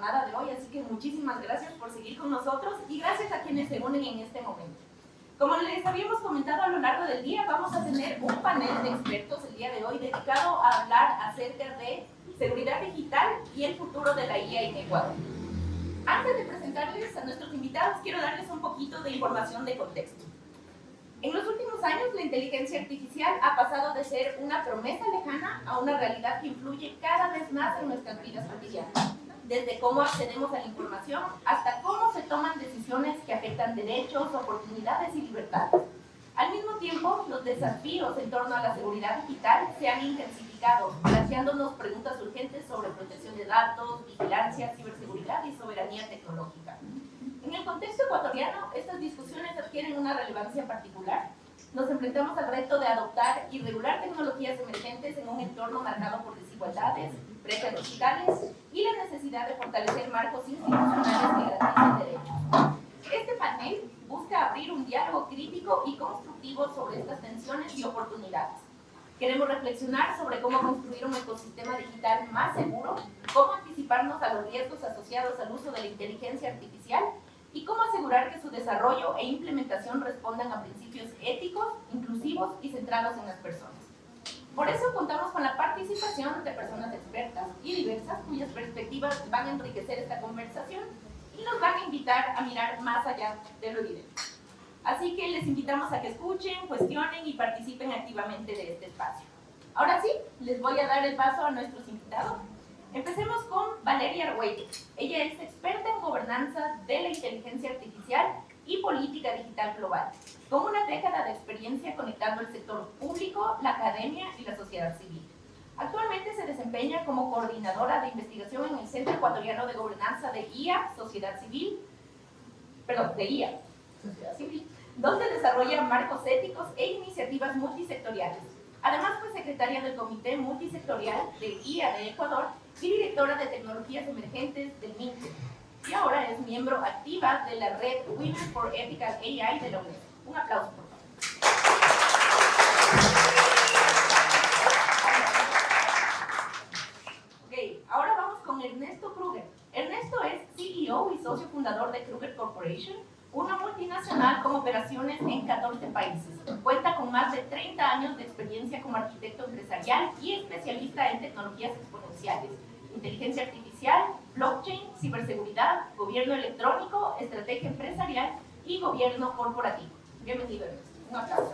jornada de hoy, así que muchísimas gracias por seguir con nosotros y gracias a quienes se unen en este momento. Como les habíamos comentado a lo largo del día, vamos a tener un panel de expertos el día de hoy dedicado a hablar acerca de seguridad digital y el futuro de la IA en Ecuador. Antes de presentarles a nuestros invitados, quiero darles un poquito de información de contexto. En los últimos años, la inteligencia artificial ha pasado de ser una promesa lejana a una realidad que influye cada vez más en nuestras vidas cotidianas. Desde cómo accedemos a la información hasta cómo se toman decisiones que afectan derechos, oportunidades y libertades. Al mismo tiempo, los desafíos en torno a la seguridad digital se han intensificado, planteándonos preguntas urgentes sobre protección de datos, vigilancia, ciberseguridad y soberanía tecnológica. En el contexto ecuatoriano, estas discusiones adquieren una relevancia particular. Nos enfrentamos al reto de adoptar y regular tecnologías emergentes en un entorno marcado por desigualdades, brechas digitales y la necesidad de fortalecer marcos institucionales que garanticen derechos. Este panel busca abrir un diálogo crítico y constructivo sobre estas tensiones y oportunidades. Queremos reflexionar sobre cómo construir un ecosistema digital más seguro, cómo anticiparnos a los riesgos asociados al uso de la inteligencia artificial y cómo asegurar que su desarrollo e implementación respondan a principios éticos, inclusivos y centrados en las personas. Por eso contamos con la participación de personas expertas y diversas cuyas perspectivas van a enriquecer esta conversación y nos van a invitar a mirar más allá de lo evidente. Así que les invitamos a que escuchen, cuestionen y participen activamente de este espacio. Ahora sí, les voy a dar el paso a nuestros invitados. Empecemos con Valeria Argüello. Ella es experta en gobernanza de la inteligencia artificial y política digital global, con una década de experiencia conectando el sector público, la academia y la sociedad civil. Actualmente se desempeña como coordinadora de investigación en el Centro Ecuatoriano de Gobernanza de IA, Sociedad Civil, donde desarrolla marcos éticos e iniciativas multisectoriales. Además fue secretaria del Comité Multisectorial de IA de Ecuador y directora de tecnologías emergentes del MINTE. Y ahora es miembro activa de la red Women for Ethical AI de la UNESCO. Un aplauso, por favor. Ok, ahora vamos con Ernesto Kruger. Ernesto es CEO y socio fundador de Kruger Corporation, una multinacional con operaciones en 14 países. Cuenta con más de 30 años de experiencia como arquitecto empresarial y especialista en tecnologías exponenciales, inteligencia artificial, blockchain, ciberseguridad, gobierno electrónico, estrategia empresarial y gobierno corporativo. Bienvenido, Ernesto. Un aplauso.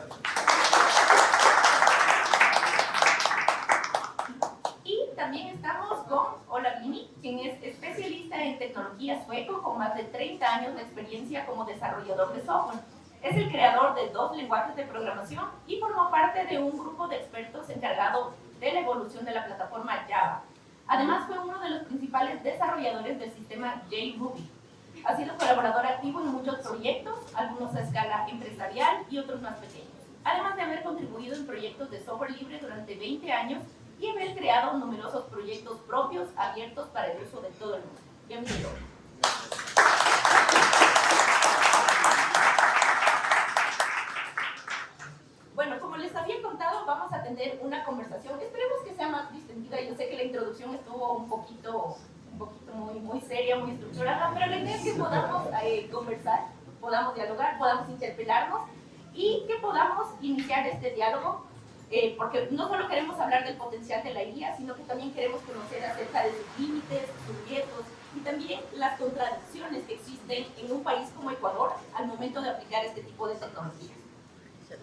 Y también estamos con Ola Vini, quien es especialista en tecnología sueco con más de 30 años de experiencia como desarrollador de software. Es el creador de 2 lenguajes de programación y formó parte de un grupo de expertos encargado de la evolución de la plataforma Java. Además, fue uno de los principales desarrolladores del sistema JRuby. Ha sido colaborador activo en muchos proyectos, algunos a escala empresarial y otros más pequeños. Además de haber contribuido en proyectos de software libre durante 20 años y haber creado numerosos proyectos propios abiertos para el uso de todo el mundo. Bienvenido. Bueno, como les había contado, vamos a tener una conversación. Esperemos que sea más distendida. Yo sé que la introducción estuvo un poquito muy seria, muy estructurada, pero la idea es que podamos conversar, podamos dialogar, podamos interpelarnos y que podamos iniciar este diálogo, porque no solo queremos hablar del potencial de la IA, sino que también queremos conocer acerca de sus límites, sus riesgos y también las contradicciones que existen en un país como Ecuador al momento de aplicar este tipo de tecnologías.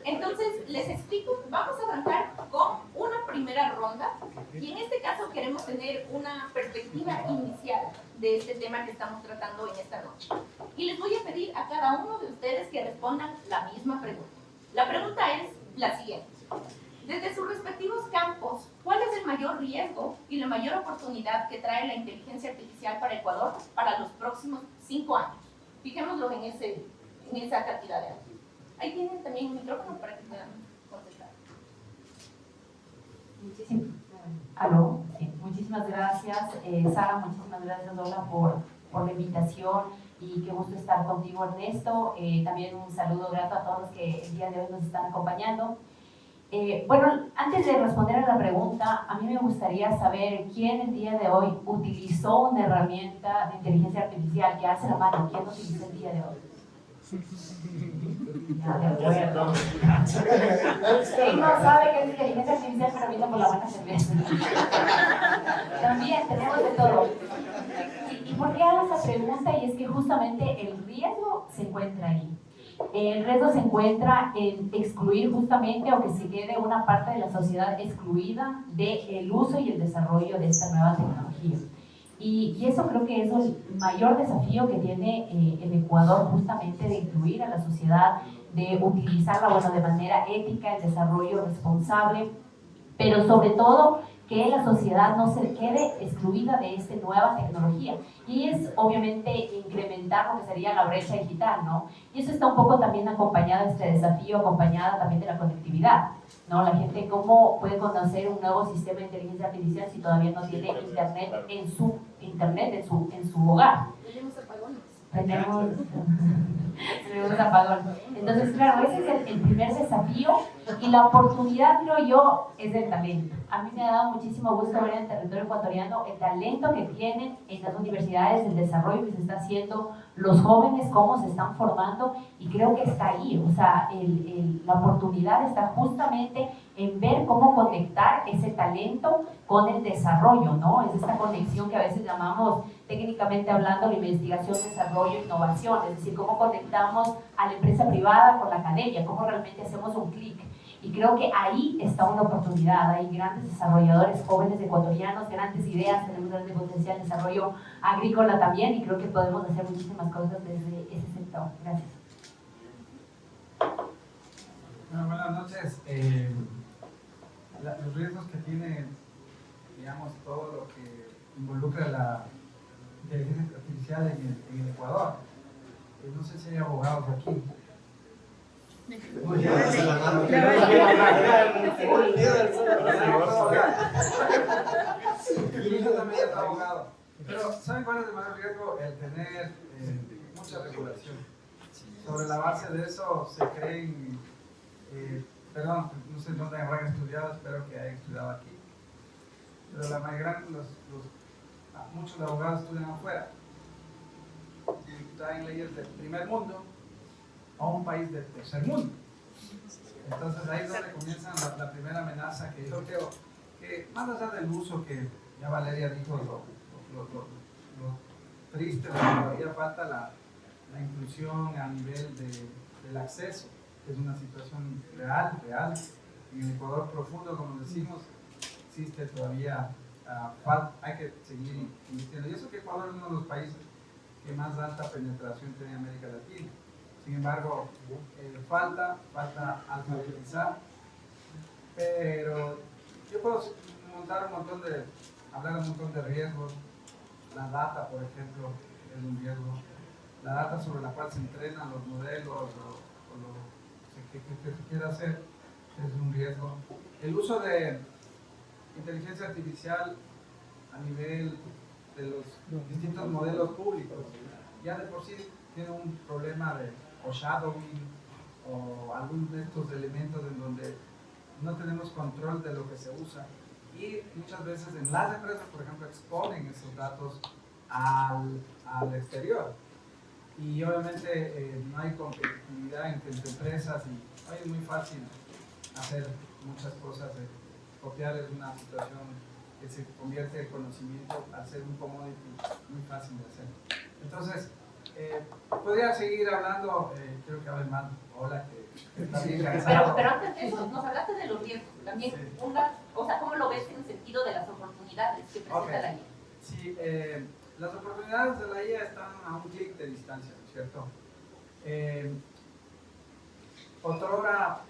Entonces, les explico, vamos a arrancar con una primera ronda y en este caso queremos tener una perspectiva inicial de este tema que estamos tratando en esta noche. Y les voy a pedir a cada uno de ustedes que respondan la misma pregunta. La pregunta es la siguiente. Desde sus respectivos campos, ¿cuál es el mayor riesgo y la mayor oportunidad que trae la inteligencia artificial para Ecuador para los próximos 5 años? Fijémoslo en esa cantidad de años. Ahí tienen también un micrófono para que puedan contestar. Muchísimas gracias, Sara, muchísimas gracias, Ola, por la invitación y qué gusto estar contigo, Ernesto. También un saludo grato a todos los que el día de hoy nos están acompañando. Bueno, antes de responder a la pregunta, a mí me gustaría saber quién el día de hoy utilizó una herramienta de inteligencia artificial, que hace la mano. ¿Quién utilizó el día de hoy? Ya, de acuerdo. ¿Quién no sabe qué es inteligencia artificial, pero ahorita por la buena cerveza? También tenemos de todo. ¿Y por qué hago esa pregunta? Y es que justamente el riesgo se encuentra ahí. El riesgo se encuentra en excluir justamente o que se quede una parte de la sociedad excluida del uso y el desarrollo de esta nueva tecnología. Y eso creo que es el mayor desafío que tiene el Ecuador, justamente de incluir a la sociedad, de utilizarla, bueno, de manera ética, el desarrollo responsable, pero sobre todo que la sociedad no se quede excluida de esta nueva tecnología. Y es obviamente incrementar lo que sería la brecha digital, ¿no? Y eso está un poco también acompañado, este desafío, acompañada también de la conectividad, ¿no? La gente, ¿cómo puede conocer un nuevo sistema de inteligencia artificial si todavía no tiene internet en su hogar? Tenemos apagones. Tenemos apagón. Entonces, claro, ese es el primer desafío, y la oportunidad, creo yo, es el talento. A mí me ha dado muchísimo gusto ver en el territorio ecuatoriano el talento que tienen en las universidades, el desarrollo que se está haciendo, los jóvenes, cómo se están formando, y creo que está ahí. O sea, la oportunidad está justamente en ver cómo conectar ese talento con el desarrollo, ¿no? Es esta conexión que a veces llamamos, técnicamente hablando, la investigación, desarrollo, innovación, es decir, cómo conectamos a la empresa privada con la academia, cómo realmente hacemos un clic. Y creo que ahí está una oportunidad. Hay grandes desarrolladores jóvenes ecuatorianos, grandes ideas, tenemos grande potencial de desarrollo agrícola también, y creo que podemos hacer muchísimas cosas desde ese sector. Gracias. Bueno, buenas noches. Los riesgos que tiene, digamos, todo lo que involucra la inteligencia artificial en el Ecuador. No sé si hay abogados aquí. Yo también soy abogado. Pero ¿saben cuál es el mayor riesgo? El tener mucha regulación. Sobre la base de eso se creen, perdón, no sé dónde habrán estudiado, espero que hayan estudiado aquí. Pero la mayoría, muchos abogados estudian afuera. Y traen leyes del primer mundo a un país del tercer mundo. Entonces ahí es donde comienza la primera amenaza que yo creo que, más allá del uso que ya Valeria dijo, lo triste, todavía falta la inclusión a nivel del acceso, que es una situación real. En el Ecuador profundo, como decimos, existe todavía, hay que seguir invirtiendo. Y eso que Ecuador es uno de los países que más alta penetración tiene en América Latina. Sin embargo, falta alfabetizar, pero yo puedo hablar un montón de riesgos. La data, por ejemplo, es un riesgo. La data sobre la cual se entrenan los modelos o lo que se quiera hacer es un riesgo. El uso de inteligencia artificial a nivel de los distintos modelos públicos ya de por sí tiene un problema de shadowing o algunos de estos elementos en donde no tenemos control de lo que se usa, y muchas veces en las empresas, por ejemplo, exponen esos datos al exterior, y obviamente no hay competitividad entre empresas, y hoy es muy fácil hacer muchas cosas. Copiar es una situación que se convierte en conocimiento al ser un commodity muy fácil de hacer. Entonces, podría seguir hablando, creo que hable más Hola, que está bien cansado. Pero antes de eso, nos hablaste de los riesgos. También, sí. ¿Cómo lo ves en el sentido de las oportunidades que presenta la IA? Sí, las oportunidades de la IA están a un clic de distancia, ¿no es cierto? Otrora,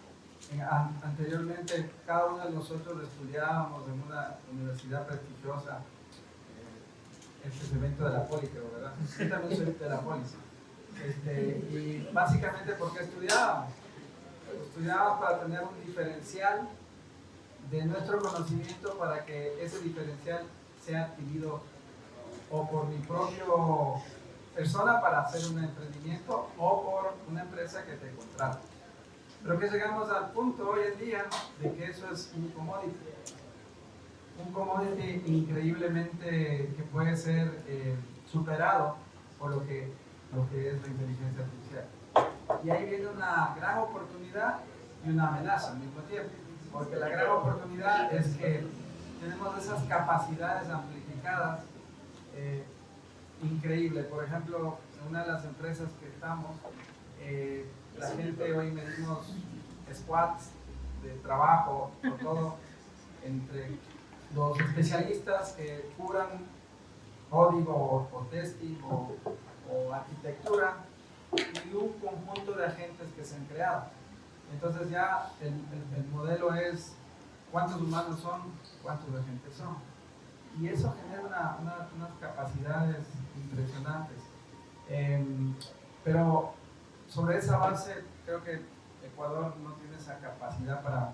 anteriormente, cada uno de nosotros estudiábamos en una universidad prestigiosa, este es el evento de la Poli, creo, ¿verdad? Yo también soy de la Poli. Y básicamente, ¿por qué estudiábamos? Estudiábamos para tener un diferencial de nuestro conocimiento, para que ese diferencial sea adquirido o por mi propia persona para hacer un emprendimiento o por una empresa que te contrata. Pero que llegamos al punto hoy en día de que eso es un commodity. Un commodity increíblemente que puede ser superado por lo que es la inteligencia artificial. Y ahí viene una gran oportunidad y una amenaza al mismo tiempo. Porque la gran oportunidad es que tenemos esas capacidades amplificadas increíbles. Por ejemplo, en una de las empresas que estamos, la gente hoy medimos squads de trabajo o todo entre los especialistas que curan código o testing o arquitectura y un conjunto de agentes que se han creado. Entonces ya el modelo es cuántos humanos son, cuántos agentes son. Y eso genera unas capacidades impresionantes. Pero sobre esa base creo que Ecuador no tiene esa capacidad para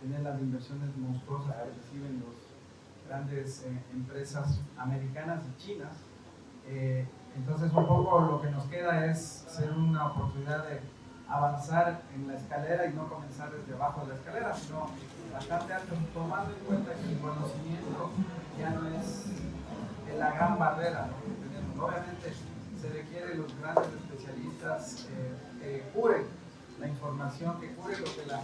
tener las inversiones monstruosas que reciben las grandes empresas americanas y chinas. Entonces un poco lo que nos queda es ser una oportunidad de avanzar en la escalera y no comenzar desde abajo de la escalera, sino bastante alto, tomando en cuenta que el conocimiento ya no es la gran barrera, ¿no?, que tenemos. Obviamente se requieren los grandes especialistas que curen la información, que curen lo que la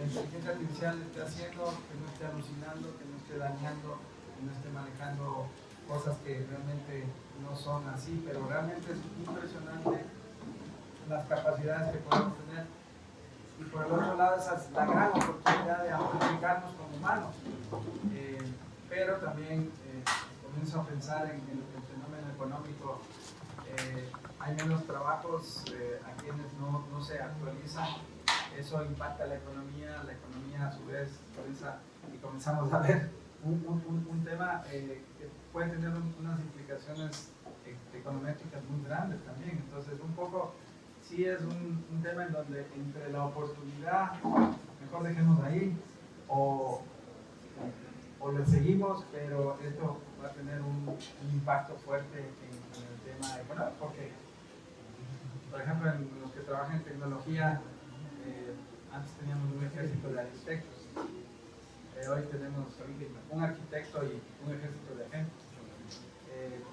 inteligencia artificial esté haciendo, que no esté alucinando, que no esté dañando, que no esté manejando cosas que realmente no son así, pero realmente es impresionante las capacidades que podemos tener. Y por el otro lado, esa es la gran oportunidad de amplificarnos como humanos. Pero también comienzo a pensar en el fenómeno económico. Hay menos trabajos a quienes no se actualizan. Eso impacta la economía a su vez comienza, y comenzamos a ver un tema que puede tener unas implicaciones econométricas muy grandes también. Entonces un poco sí es un tema en donde entre la oportunidad, mejor dejemos ahí, o le seguimos, pero esto va a tener un impacto fuerte en el tema económico, porque por ejemplo en los que trabajan en tecnología, antes teníamos un ejército de arquitectos, hoy tenemos un arquitecto y un ejército de agentes.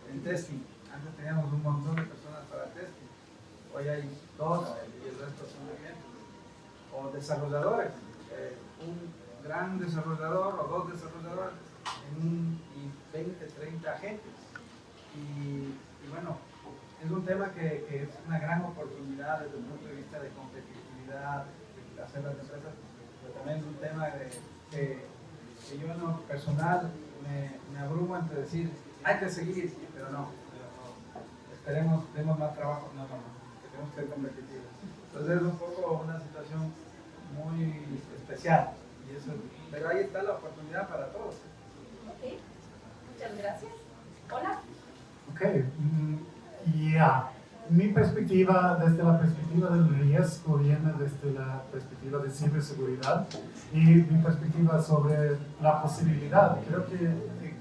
En testing, antes teníamos un montón de personas para testing, hoy hay 2 y el resto son de clientes. O desarrolladores, un gran desarrollador o 2 desarrolladores y 20, 30 agentes. Y bueno, es un tema que es una gran oportunidad desde el punto de vista de competitividad, de hacer las empresas, pero también es un tema que yo en lo personal me abrumo entre decir, hay que seguir, pero no, esperemos, demos más trabajo, no, tenemos que ser competitivos. Entonces es un poco una situación muy especial, y eso, pero ahí está la oportunidad para todos. Ok, muchas gracias. Hola. Ok, mi perspectiva, desde la perspectiva del riesgo, viene desde la perspectiva de ciberseguridad, y mi perspectiva sobre la posibilidad. Creo que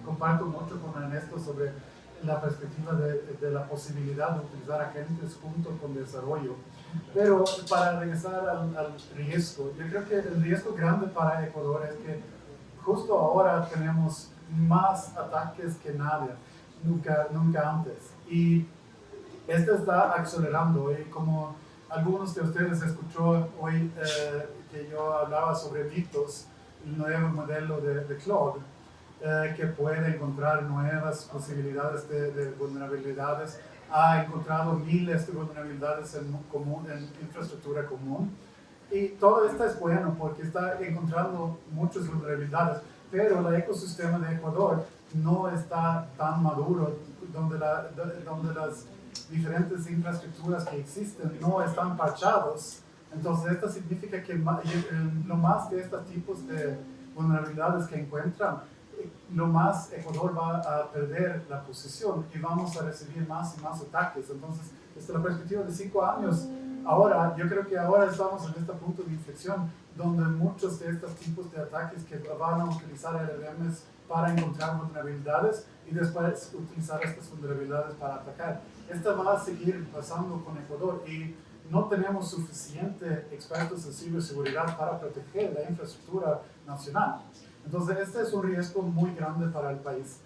comparto mucho con Ernesto sobre la perspectiva de la posibilidad de utilizar agentes junto con desarrollo. Pero para regresar al riesgo, yo creo que el riesgo grande para Ecuador es que justo ahora tenemos más ataques que nunca antes. Y esto está acelerando, y como algunos de ustedes escuchó hoy que yo hablaba sobre mitos, el nuevo modelo de Claude, que puede encontrar nuevas posibilidades de vulnerabilidades, ha encontrado miles de vulnerabilidades en infraestructura común, y todo esto es bueno porque está encontrando muchas vulnerabilidades, pero el ecosistema de Ecuador no está tan maduro, donde las diferentes infraestructuras que existen no están parchados. Entonces esto significa que lo más de estos tipos de vulnerabilidades que encuentran, lo más Ecuador va a perder la posición y vamos a recibir más y más ataques. Entonces, desde la perspectiva de 5 años, ahora, yo creo que ahora estamos en este punto de inflexión donde muchos de estos tipos de ataques que van a utilizar LLMs para encontrar vulnerabilidades y después utilizar estas vulnerabilidades para atacar. Esto va a seguir pasando con Ecuador, y no tenemos suficiente expertos en ciberseguridad para proteger la infraestructura nacional. Entonces, este es un riesgo muy grande para el país.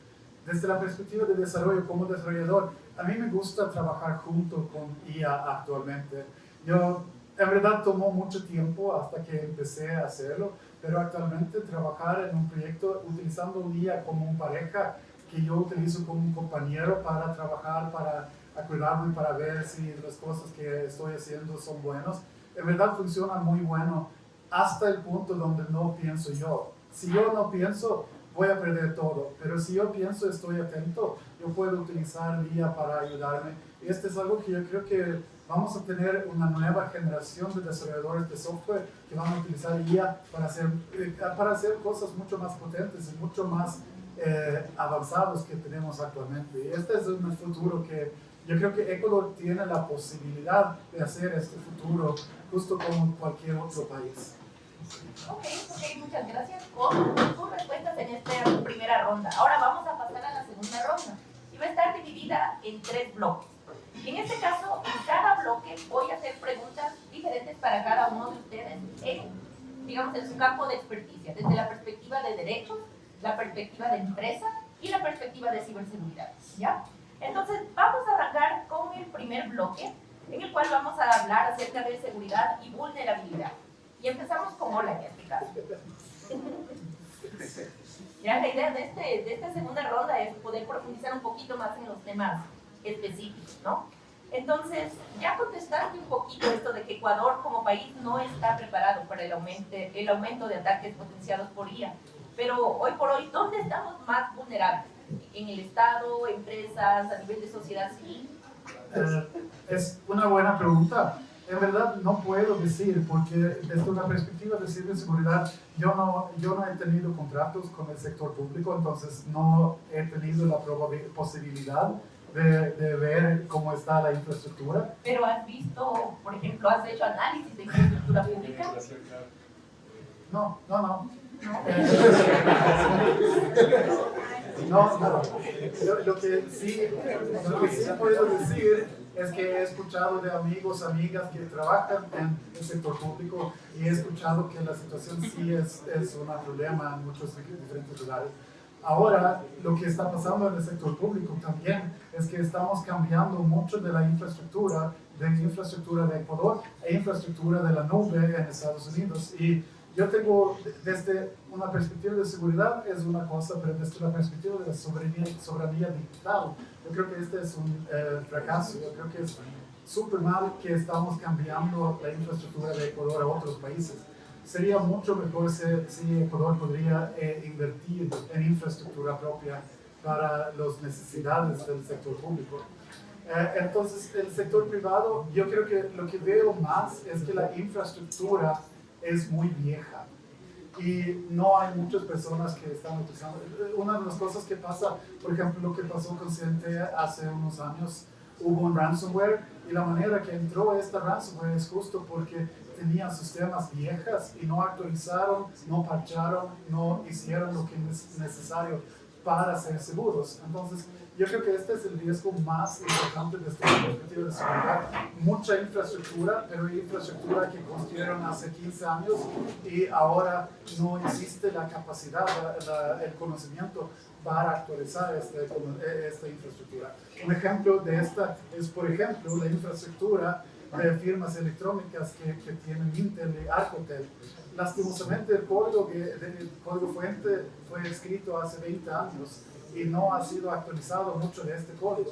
Desde la perspectiva de desarrollo como desarrollador, a mí me gusta trabajar junto con IA actualmente. Yo, en verdad, tomó mucho tiempo hasta que empecé a hacerlo, pero actualmente trabajar en un proyecto utilizando un IA como una pareja que yo utilizo como un compañero para trabajar, para acordarme, para ver si las cosas que estoy haciendo son buenas, en verdad funciona muy bueno hasta el punto donde no pienso yo. Si yo no pienso, voy a perder todo, pero si yo pienso, estoy atento, yo puedo utilizar IA para ayudarme. Y este es algo que yo creo que vamos a tener una nueva generación de desarrolladores de software que van a utilizar IA para hacer cosas mucho más potentes y mucho más avanzados que tenemos actualmente. Y este es un futuro que yo creo que Ecuador tiene la posibilidad de hacer este futuro justo como cualquier otro país. Ok, muchas gracias por sus respuestas en esta primera ronda. Ahora vamos a pasar a la segunda ronda y va a estar dividida en 3 bloques. En este caso, en cada bloque voy a hacer preguntas diferentes para cada uno de ustedes en su campo de experticia, desde la perspectiva de derechos, la perspectiva de empresa y la perspectiva de ciberseguridad, ¿ya? Entonces, vamos a arrancar con el primer bloque, en el cual vamos a hablar acerca de seguridad y vulnerabilidad. Y empezamos con Ola en este caso. Ya, la idea de esta segunda ronda es poder profundizar un poquito más en los temas específicos, ¿no? Entonces, ya contestaste un poquito esto de que Ecuador como país no está preparado para el aumento de ataques potenciados por IA. Pero hoy por hoy, ¿dónde estamos más vulnerables? ¿En el Estado, empresas, a nivel de sociedad civil? Es una buena pregunta. En verdad no puedo decir, porque desde una perspectiva de ciberseguridad, yo no he tenido contratos con el sector público, entonces no he tenido la posibilidad de ver cómo está la infraestructura. Pero has visto, por ejemplo, has hecho análisis de infraestructura pública. No. No. Lo que sí puedo decir es que he escuchado de amigos, amigas que trabajan en el sector público y he escuchado que la situación sí es un problema en muchos diferentes lugares. Ahora, lo que está pasando en el sector público también es que estamos cambiando mucho de la infraestructura de Ecuador e infraestructura de la nube en Estados Unidos. Y yo tengo, desde una perspectiva de seguridad es una cosa, pero desde la perspectiva de la soberanía digital, yo creo que este es un fracaso. Yo creo que es súper mal que estamos cambiando la infraestructura de Ecuador a otros países. Sería mucho mejor si Ecuador podría invertir en infraestructura propia para las necesidades del sector público. Entonces, el sector privado, yo creo que lo que veo más es que la infraestructura es muy vieja y no hay muchas personas que están utilizando. Una de las cosas que pasa, por ejemplo, lo que pasó con CNT hace unos años, hubo un ransomware y la manera que entró esta ransomware es justo porque tenían sistemas viejas y no actualizaron, no parcharon, no hicieron lo que es necesario para ser seguros. Entonces, yo creo que este es el riesgo más importante desde la perspectiva de seguridad. Mucha infraestructura, pero infraestructura que construyeron hace 15 años y ahora no existe la capacidad, el conocimiento para actualizar esta infraestructura. Un ejemplo de esta es, por ejemplo, la infraestructura de firmas electrónicas que tienen Intel y Alcatel. Lastimosamente, el código fuente fue escrito hace 20 años y no ha sido actualizado mucho de este código.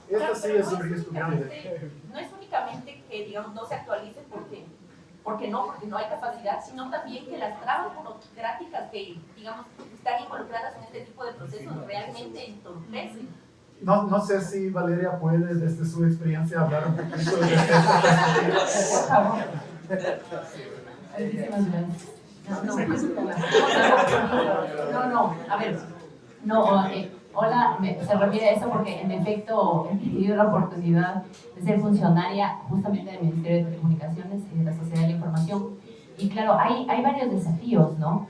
Esto sí es un riesgo grande. No es únicamente que, digamos, no se actualice porque no hay capacidad, sino también que las trabas burocráticas que, digamos, están involucradas en este tipo de procesos realmente entorpecen. No sé si Valeria puede, desde su experiencia, hablar un poquito de esto. Por favor. Muchísimas gracias. A ver. Hola, se refiere a eso porque en efecto he tenido la oportunidad de ser funcionaria justamente del Ministerio de Telecomunicaciones y de la Sociedad de la Información. Y claro, hay varios desafíos, ¿no?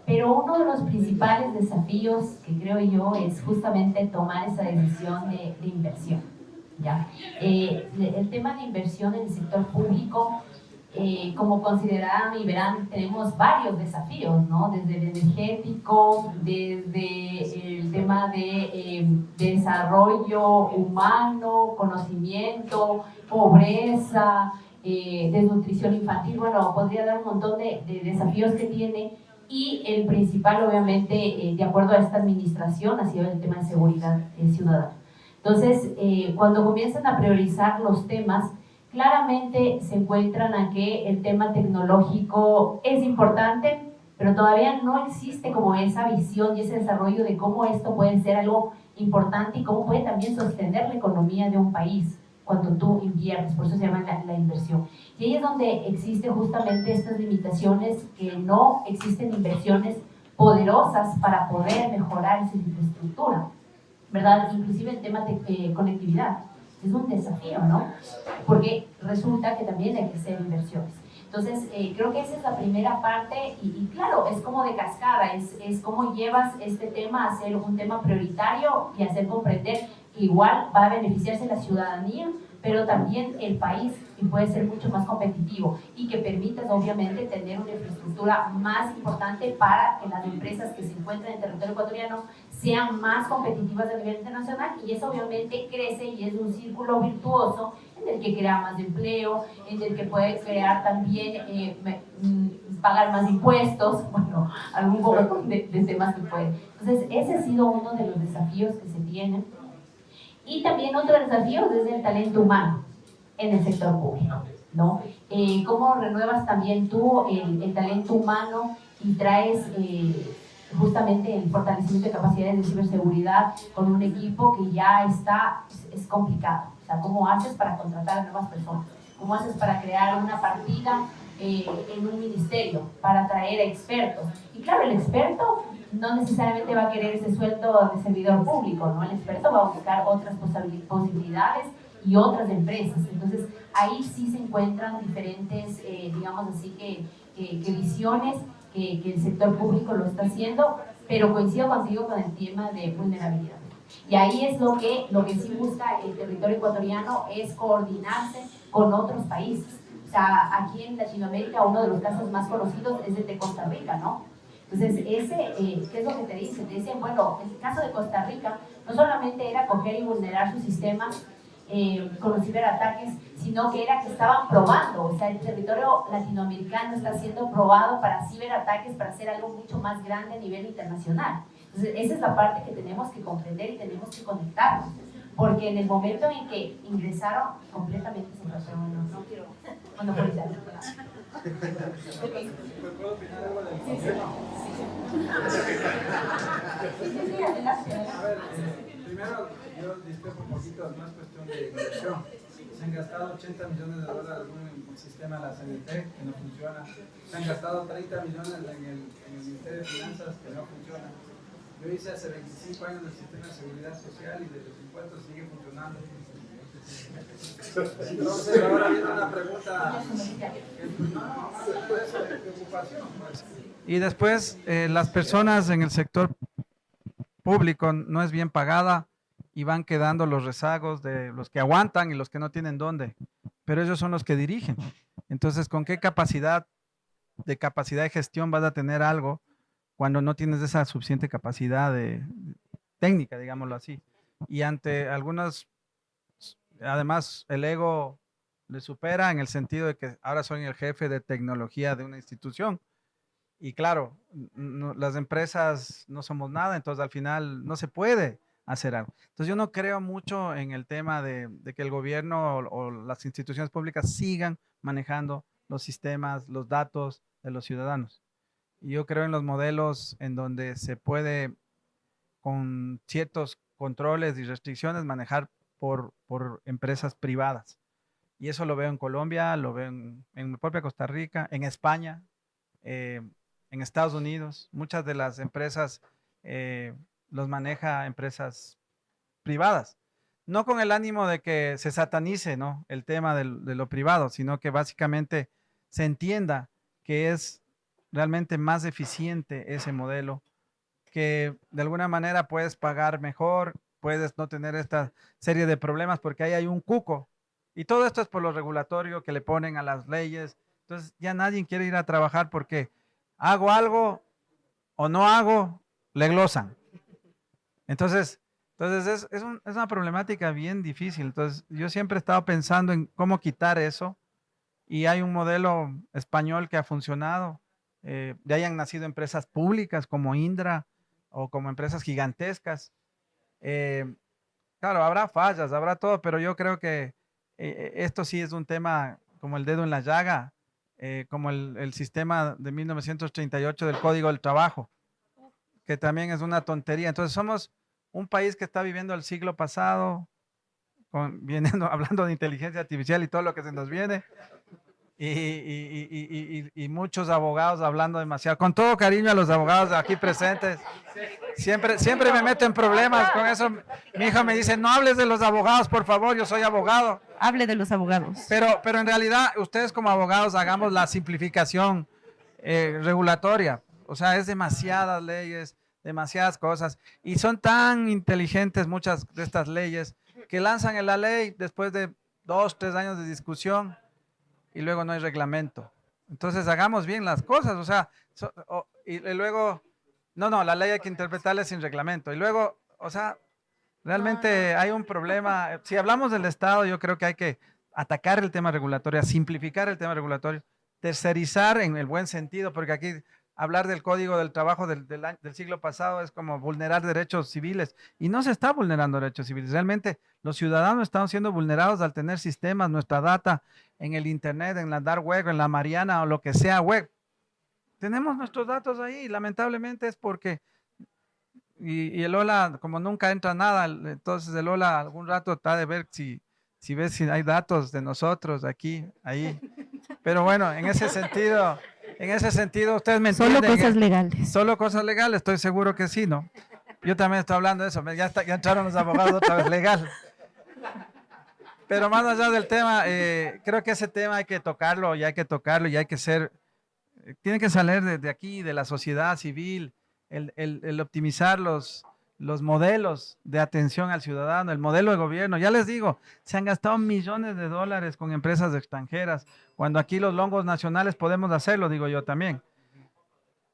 Pero uno de los principales desafíos que creo yo es justamente tomar esa decisión de inversión. ¿ya? El tema de inversión en el sector público, como considerarán y verán, tenemos varios desafíos, ¿no? Desde el energético, desde el tema de desarrollo humano, conocimiento, pobreza, desnutrición infantil. Bueno, podría dar un montón de desafíos que tiene, y el principal, obviamente, de acuerdo a esta administración, ha sido el tema de seguridad ciudadana. Entonces, cuando comienzan a priorizar los temas, claramente se encuentran a que el tema tecnológico es importante, pero todavía no existe como esa visión y ese desarrollo de cómo esto puede ser algo importante y cómo puede también sostener la economía de un país cuando tú inviertes, por eso se llama la inversión. Y ahí es donde existen justamente estas limitaciones, que no existen inversiones poderosas para poder mejorar esa infraestructura, ¿verdad? Inclusive el tema de conectividad es un desafío, ¿no? Porque resulta que también hay que hacer inversiones. Entonces, creo que esa es la primera parte, y claro, es como de cascada, es cómo llevas este tema a ser un tema prioritario y hacer comprender que igual va a beneficiarse la ciudadanía, pero también el país, y puede ser mucho más competitivo, y que permitas obviamente tener una infraestructura más importante para que las empresas que se encuentran en el territorio ecuatoriano sean más competitivas a nivel internacional, y eso obviamente crece y es un círculo virtuoso en el que crea más empleo, en el que puede crear también, pagar más impuestos, bueno, algún poco de temas que pueden. Entonces, ese ha sido uno de los desafíos que se tienen. Y también otro desafío es el talento humano en el sector público, ¿no? ¿Cómo renuevas también tú el talento humano y traes justamente el fortalecimiento de capacidades de ciberseguridad con un equipo que ya está, es complicado? O sea, ¿cómo haces para contratar a nuevas personas? ¿Cómo haces para crear una partida en un ministerio, para traer a expertos? Y claro, el experto no necesariamente va a querer ese sueldo de servidor público, ¿no? El experto va a buscar otras posibilidades y otras empresas. Entonces, ahí sí se encuentran diferentes, digamos así, que visiones, que el sector público lo está haciendo, pero coincido contigo con el tema de vulnerabilidad. Y ahí es lo que sí busca el territorio ecuatoriano, es coordinarse con otros países. O sea, aquí en Latinoamérica uno de los casos más conocidos es el de Costa Rica, ¿no? Entonces, ¿qué es lo que te dicen? Te dicen, bueno, en el caso de Costa Rica, no solamente era coger y vulnerar su sistema con los ciberataques, sino que era que estaban probando, o sea, el territorio latinoamericano está siendo probado para ciberataques, para hacer algo mucho más grande a nivel internacional. Entonces, esa es la parte que tenemos que comprender y tenemos que conectarnos, porque en el momento en que ingresaron, completamente se pasó, no quiero monopolizar. ¿Puedo opinar algo del gobierno? A ver, primero, yo discrepo un poquito, no es cuestión de inversión. Se han gastado 80 millones de dólares en el sistema de la CNT, que no funciona. Se han gastado 30 millones en el Ministerio de Finanzas, que no funciona. Yo hice hace 25 años el sistema de seguridad social y de los impuestos sigue funcionando. Entonces, ahora viene una pregunta. Puede ser de preocupación. Y después, las personas en el sector público no es bien pagada y van quedando los rezagos de los que aguantan y los que no tienen dónde. Pero ellos son los que dirigen. Entonces, ¿con qué capacidad de gestión vas a tener algo cuando no tienes esa suficiente capacidad técnica, digámoslo así? Y ante algunas, además, el ego le supera en el sentido de que ahora soy el jefe de tecnología de una institución. Y claro, las empresas no somos nada, entonces al final no se puede hacer algo. Entonces yo no creo mucho en el tema de que el gobierno o las instituciones públicas sigan manejando los sistemas, los datos de los ciudadanos. Y yo creo en los modelos en donde se puede, con ciertos controles y restricciones, manejar por empresas privadas. Y eso lo veo en Colombia, lo veo en mi propia Costa Rica, en España, en Estados Unidos. Muchas de las empresas los maneja empresas privadas. No con el ánimo de que se satanice, ¿no?, el tema de lo privado, sino que básicamente se entienda que es realmente más eficiente ese modelo, que de alguna manera puedes pagar mejor, puedes no tener esta serie de problemas porque ahí hay un cuco. Y todo esto es por lo regulatorio que le ponen a las leyes. Entonces ya nadie quiere ir a trabajar porque hago algo o no hago, le glosan. Entonces es una problemática bien difícil. Entonces yo siempre he estado pensando en cómo quitar eso y hay un modelo español que ha funcionado. De ahí han nacido empresas públicas como Indra o como empresas gigantescas. Claro, habrá fallas, habrá todo, pero yo creo que esto sí es un tema como el dedo en la llaga, como el sistema de 1938 del Código del Trabajo, que también es una tontería. Entonces somos un país que está viviendo el siglo pasado, hablando de inteligencia artificial y todo lo que se nos viene, y muchos abogados hablando demasiado. Con todo cariño a los abogados aquí presentes, siempre me meto en problemas con eso. Mi hijo me dice, no hables de los abogados, por favor, yo soy abogado. Hable de los abogados. Pero en realidad, ustedes como abogados hagamos la simplificación regulatoria. O sea, es demasiadas leyes, demasiadas cosas. Y son tan inteligentes muchas de estas leyes que lanzan en la ley después de 2, 3 años de discusión y luego no hay reglamento. Entonces hagamos bien las cosas. O sea, y luego, no, la ley hay que interpretarla sin reglamento. Y luego, o sea, realmente hay un problema. Si hablamos del Estado, yo creo que hay que atacar el tema regulatorio, simplificar el tema regulatorio, tercerizar en el buen sentido, porque aquí hablar del Código del Trabajo del siglo pasado es como vulnerar derechos civiles y no se está vulnerando derechos civiles. Realmente los ciudadanos están siendo vulnerados al tener sistemas, nuestra data en el Internet, en la Dark Web, en la Mariana o lo que sea web. Tenemos nuestros datos ahí, lamentablemente es porque y el Ola, como nunca entra nada, entonces el Ola algún rato está de ver si ves si hay datos de nosotros aquí, ahí. Pero bueno, en ese sentido, ustedes me entienden. Solo cosas legales. Solo cosas legales, estoy seguro que sí, ¿no? Yo también estoy hablando de eso, ya entraron los abogados otra vez, legal. Pero más allá del tema, creo que ese tema hay que tocarlo y hay que ser, tiene que salir de aquí, de la sociedad civil, el optimizar los modelos de atención al ciudadano, el modelo de gobierno. Ya les digo, se han gastado millones de dólares con empresas extranjeras, cuando aquí los longos nacionales podemos hacerlo, digo yo también.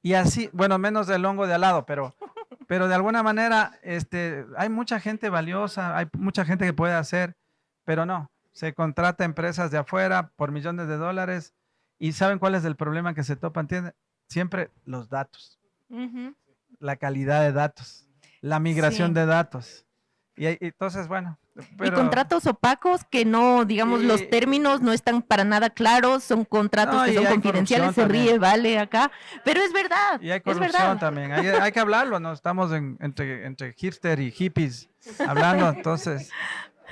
Y así, bueno, menos del hongo de al lado, pero de alguna manera hay mucha gente valiosa, hay mucha gente que puede hacer, pero no, se contrata empresas de afuera por millones de dólares y ¿saben cuál es el problema que se topan? Siempre los datos, la calidad de datos, la migración de datos. Y entonces, bueno. Y contratos opacos que no, digamos, los términos no están para nada claros, son contratos que son confidenciales, se ríe, vale, acá, pero es verdad. Y hay corrupción también, hay que hablarlo, ¿no? Estamos entre hipster y hippies hablando, entonces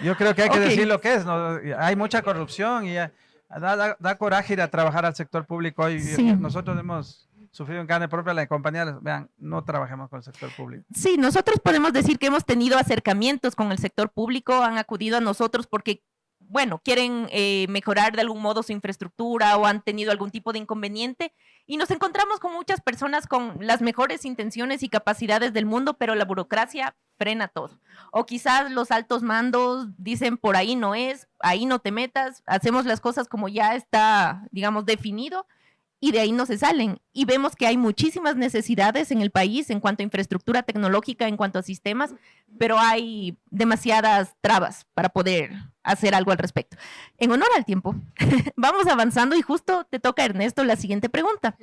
yo creo que hay que decir lo que es, ¿no? Hay mucha corrupción y da coraje ir a trabajar al sector público hoy. Nosotros hemos sufrido en carne propia la compañía, vean, no trabajemos con el sector público. Sí, nosotros podemos decir que hemos tenido acercamientos con el sector público, han acudido a nosotros porque, bueno, quieren mejorar de algún modo su infraestructura o han tenido algún tipo de inconveniente y nos encontramos con muchas personas con las mejores intenciones y capacidades del mundo, pero la burocracia frena todo. O quizás los altos mandos dicen por ahí no es, ahí no te metas, hacemos las cosas como ya está, digamos, definido. Y de ahí no se salen. Y vemos que hay muchísimas necesidades en el país en cuanto a infraestructura tecnológica, en cuanto a sistemas, pero hay demasiadas trabas para poder hacer algo al respecto. En honor al tiempo, vamos avanzando y justo te toca, Ernesto, la siguiente pregunta.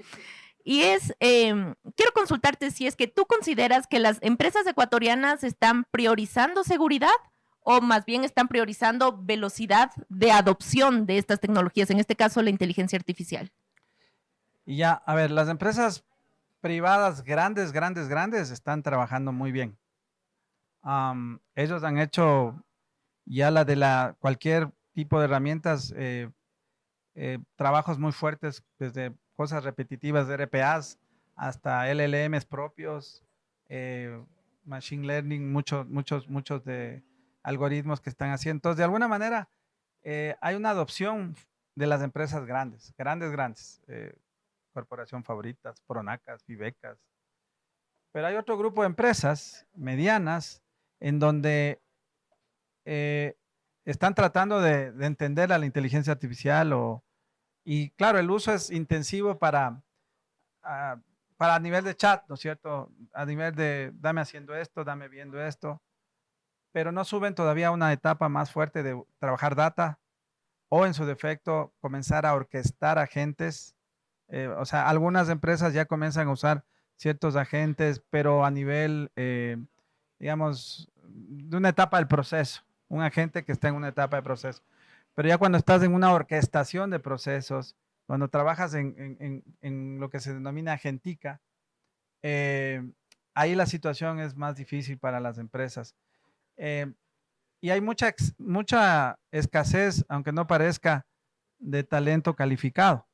Y es, quiero consultarte si es que tú consideras que las empresas ecuatorianas están priorizando seguridad o más bien están priorizando velocidad de adopción de estas tecnologías, en este caso la inteligencia artificial. Y ya, a ver, las empresas privadas grandes están trabajando muy bien. Ellos han hecho ya cualquier tipo de herramientas, trabajos muy fuertes, desde cosas repetitivas de RPAs hasta LLMs propios, Machine Learning, muchos de algoritmos que están haciendo. Entonces, de alguna manera, hay una adopción de las empresas grandes. Corporación Favoritas, Pronacas, Vivecas. Pero hay otro grupo de empresas medianas en donde están tratando de entender a la inteligencia artificial y claro, el uso es intensivo para a nivel de chat, ¿no es cierto? A nivel de dame haciendo esto, dame viendo esto, pero no suben todavía a una etapa más fuerte de trabajar data o en su defecto comenzar a orquestar agentes. O sea, algunas empresas ya comienzan a usar ciertos agentes, pero a nivel, digamos, de una etapa del proceso, un agente que está en una etapa de proceso. Pero ya cuando estás en una orquestación de procesos, cuando trabajas en lo que se denomina agentica, eh, ahí la situación es más difícil para las empresas. Eh, y hay mucha escasez, aunque no parezca, de talento calificado.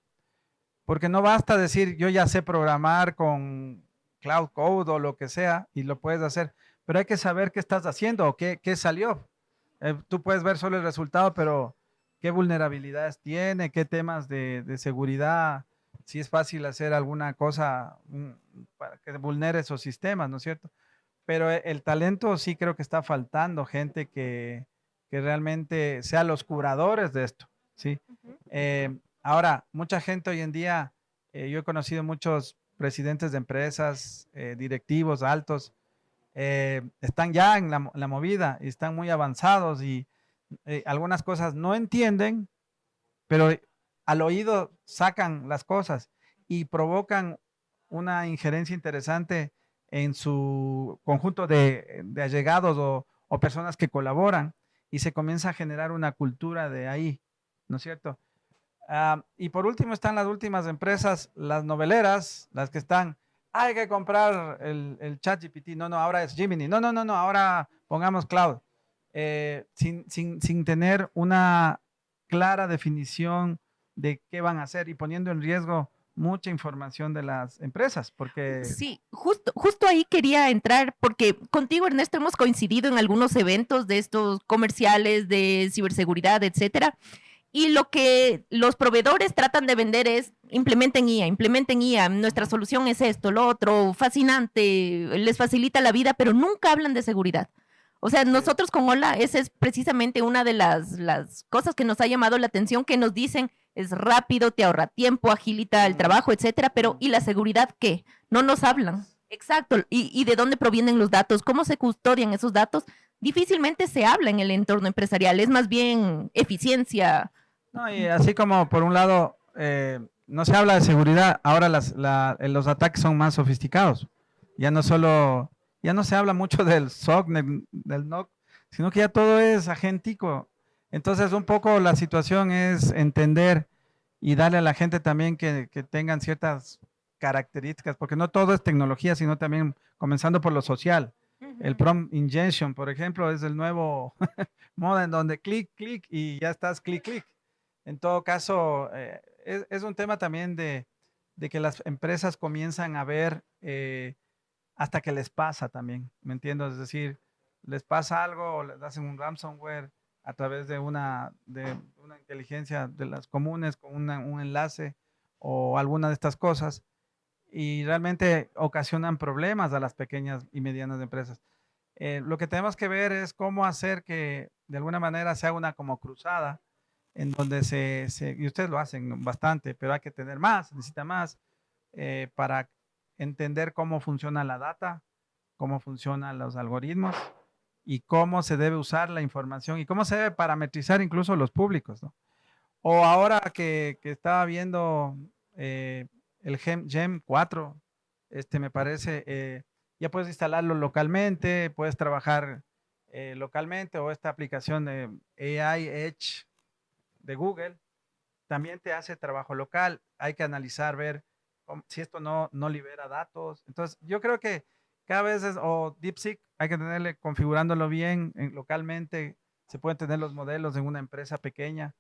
Porque no basta decir, yo ya sé programar con Cloud Code o lo que sea, y lo puedes hacer, pero hay que saber qué estás haciendo o qué salió. Tú puedes ver solo el resultado, pero qué vulnerabilidades tiene, qué temas de seguridad, si es fácil hacer alguna cosa para que vulnere esos sistemas, ¿no es cierto? Pero el talento sí creo que está faltando, gente que realmente sea los curadores de esto, ¿sí? Ahora, mucha gente hoy en día, yo he conocido muchos presidentes de empresas, directivos altos, están ya en la movida y están muy avanzados y algunas cosas no entienden, pero al oído sacan las cosas y provocan una injerencia interesante en su conjunto de allegados o personas que colaboran y se comienza a generar una cultura de ahí, ¿no es cierto? Y por último están las últimas empresas, las noveleras, las que están, hay que comprar el ChatGPT, no, ahora es Gemini, no, ahora pongamos cloud, sin tener una clara definición de qué van a hacer y poniendo en riesgo mucha información de las empresas, porque... Sí, justo ahí quería entrar, porque contigo, Ernesto, hemos coincidido en algunos eventos de estos comerciales de ciberseguridad, etcétera. Y lo que los proveedores tratan de vender es implementen IA, nuestra solución es esto, lo otro, fascinante, les facilita la vida, pero nunca hablan de seguridad. O sea, nosotros con Hola, esa es precisamente una de las cosas que nos ha llamado la atención, que nos dicen es rápido, te ahorra tiempo, agilita el trabajo, etcétera, pero ¿y la seguridad qué? No nos hablan. Exacto. ¿Y de dónde provienen los datos? ¿Cómo se custodian esos datos? Difícilmente se habla en el entorno empresarial, es más bien eficiencia. No, y así como por un lado no se habla de seguridad, ahora los ataques son más sofisticados. Ya no se habla mucho del SOC, del NOC, sino que ya todo es agéntico. Entonces un poco la situación es entender y darle a la gente también que tengan ciertas características, porque no todo es tecnología, sino también comenzando por lo social. El prompt injection, por ejemplo, es el nuevo moda en donde clic y ya estás clic. En todo caso, es un tema también de que las empresas comienzan a ver hasta que les pasa también, ¿me entiendo? Es decir, les pasa algo o les hacen un ransomware a través de una inteligencia de las comunes con un enlace o alguna de estas cosas y realmente ocasionan problemas a las pequeñas y medianas empresas. Lo que tenemos que ver es cómo hacer que de alguna manera se haga una como cruzada en donde y ustedes lo hacen bastante, pero hay que tener más, necesita más para entender cómo funciona la data, cómo funcionan los algoritmos y cómo se debe usar la información y cómo se debe parametrizar incluso los públicos, ¿no? O ahora que estaba viendo el GEM 4, me parece, ya puedes instalarlo localmente, puedes trabajar localmente o esta aplicación de AI Edge de Google también te hace trabajo local. Hay que analizar, ver si esto no libera datos. Entonces, yo creo que cada vez o DeepSeek, hay que tenerle configurándolo bien localmente. Se pueden tener los modelos en una empresa pequeña.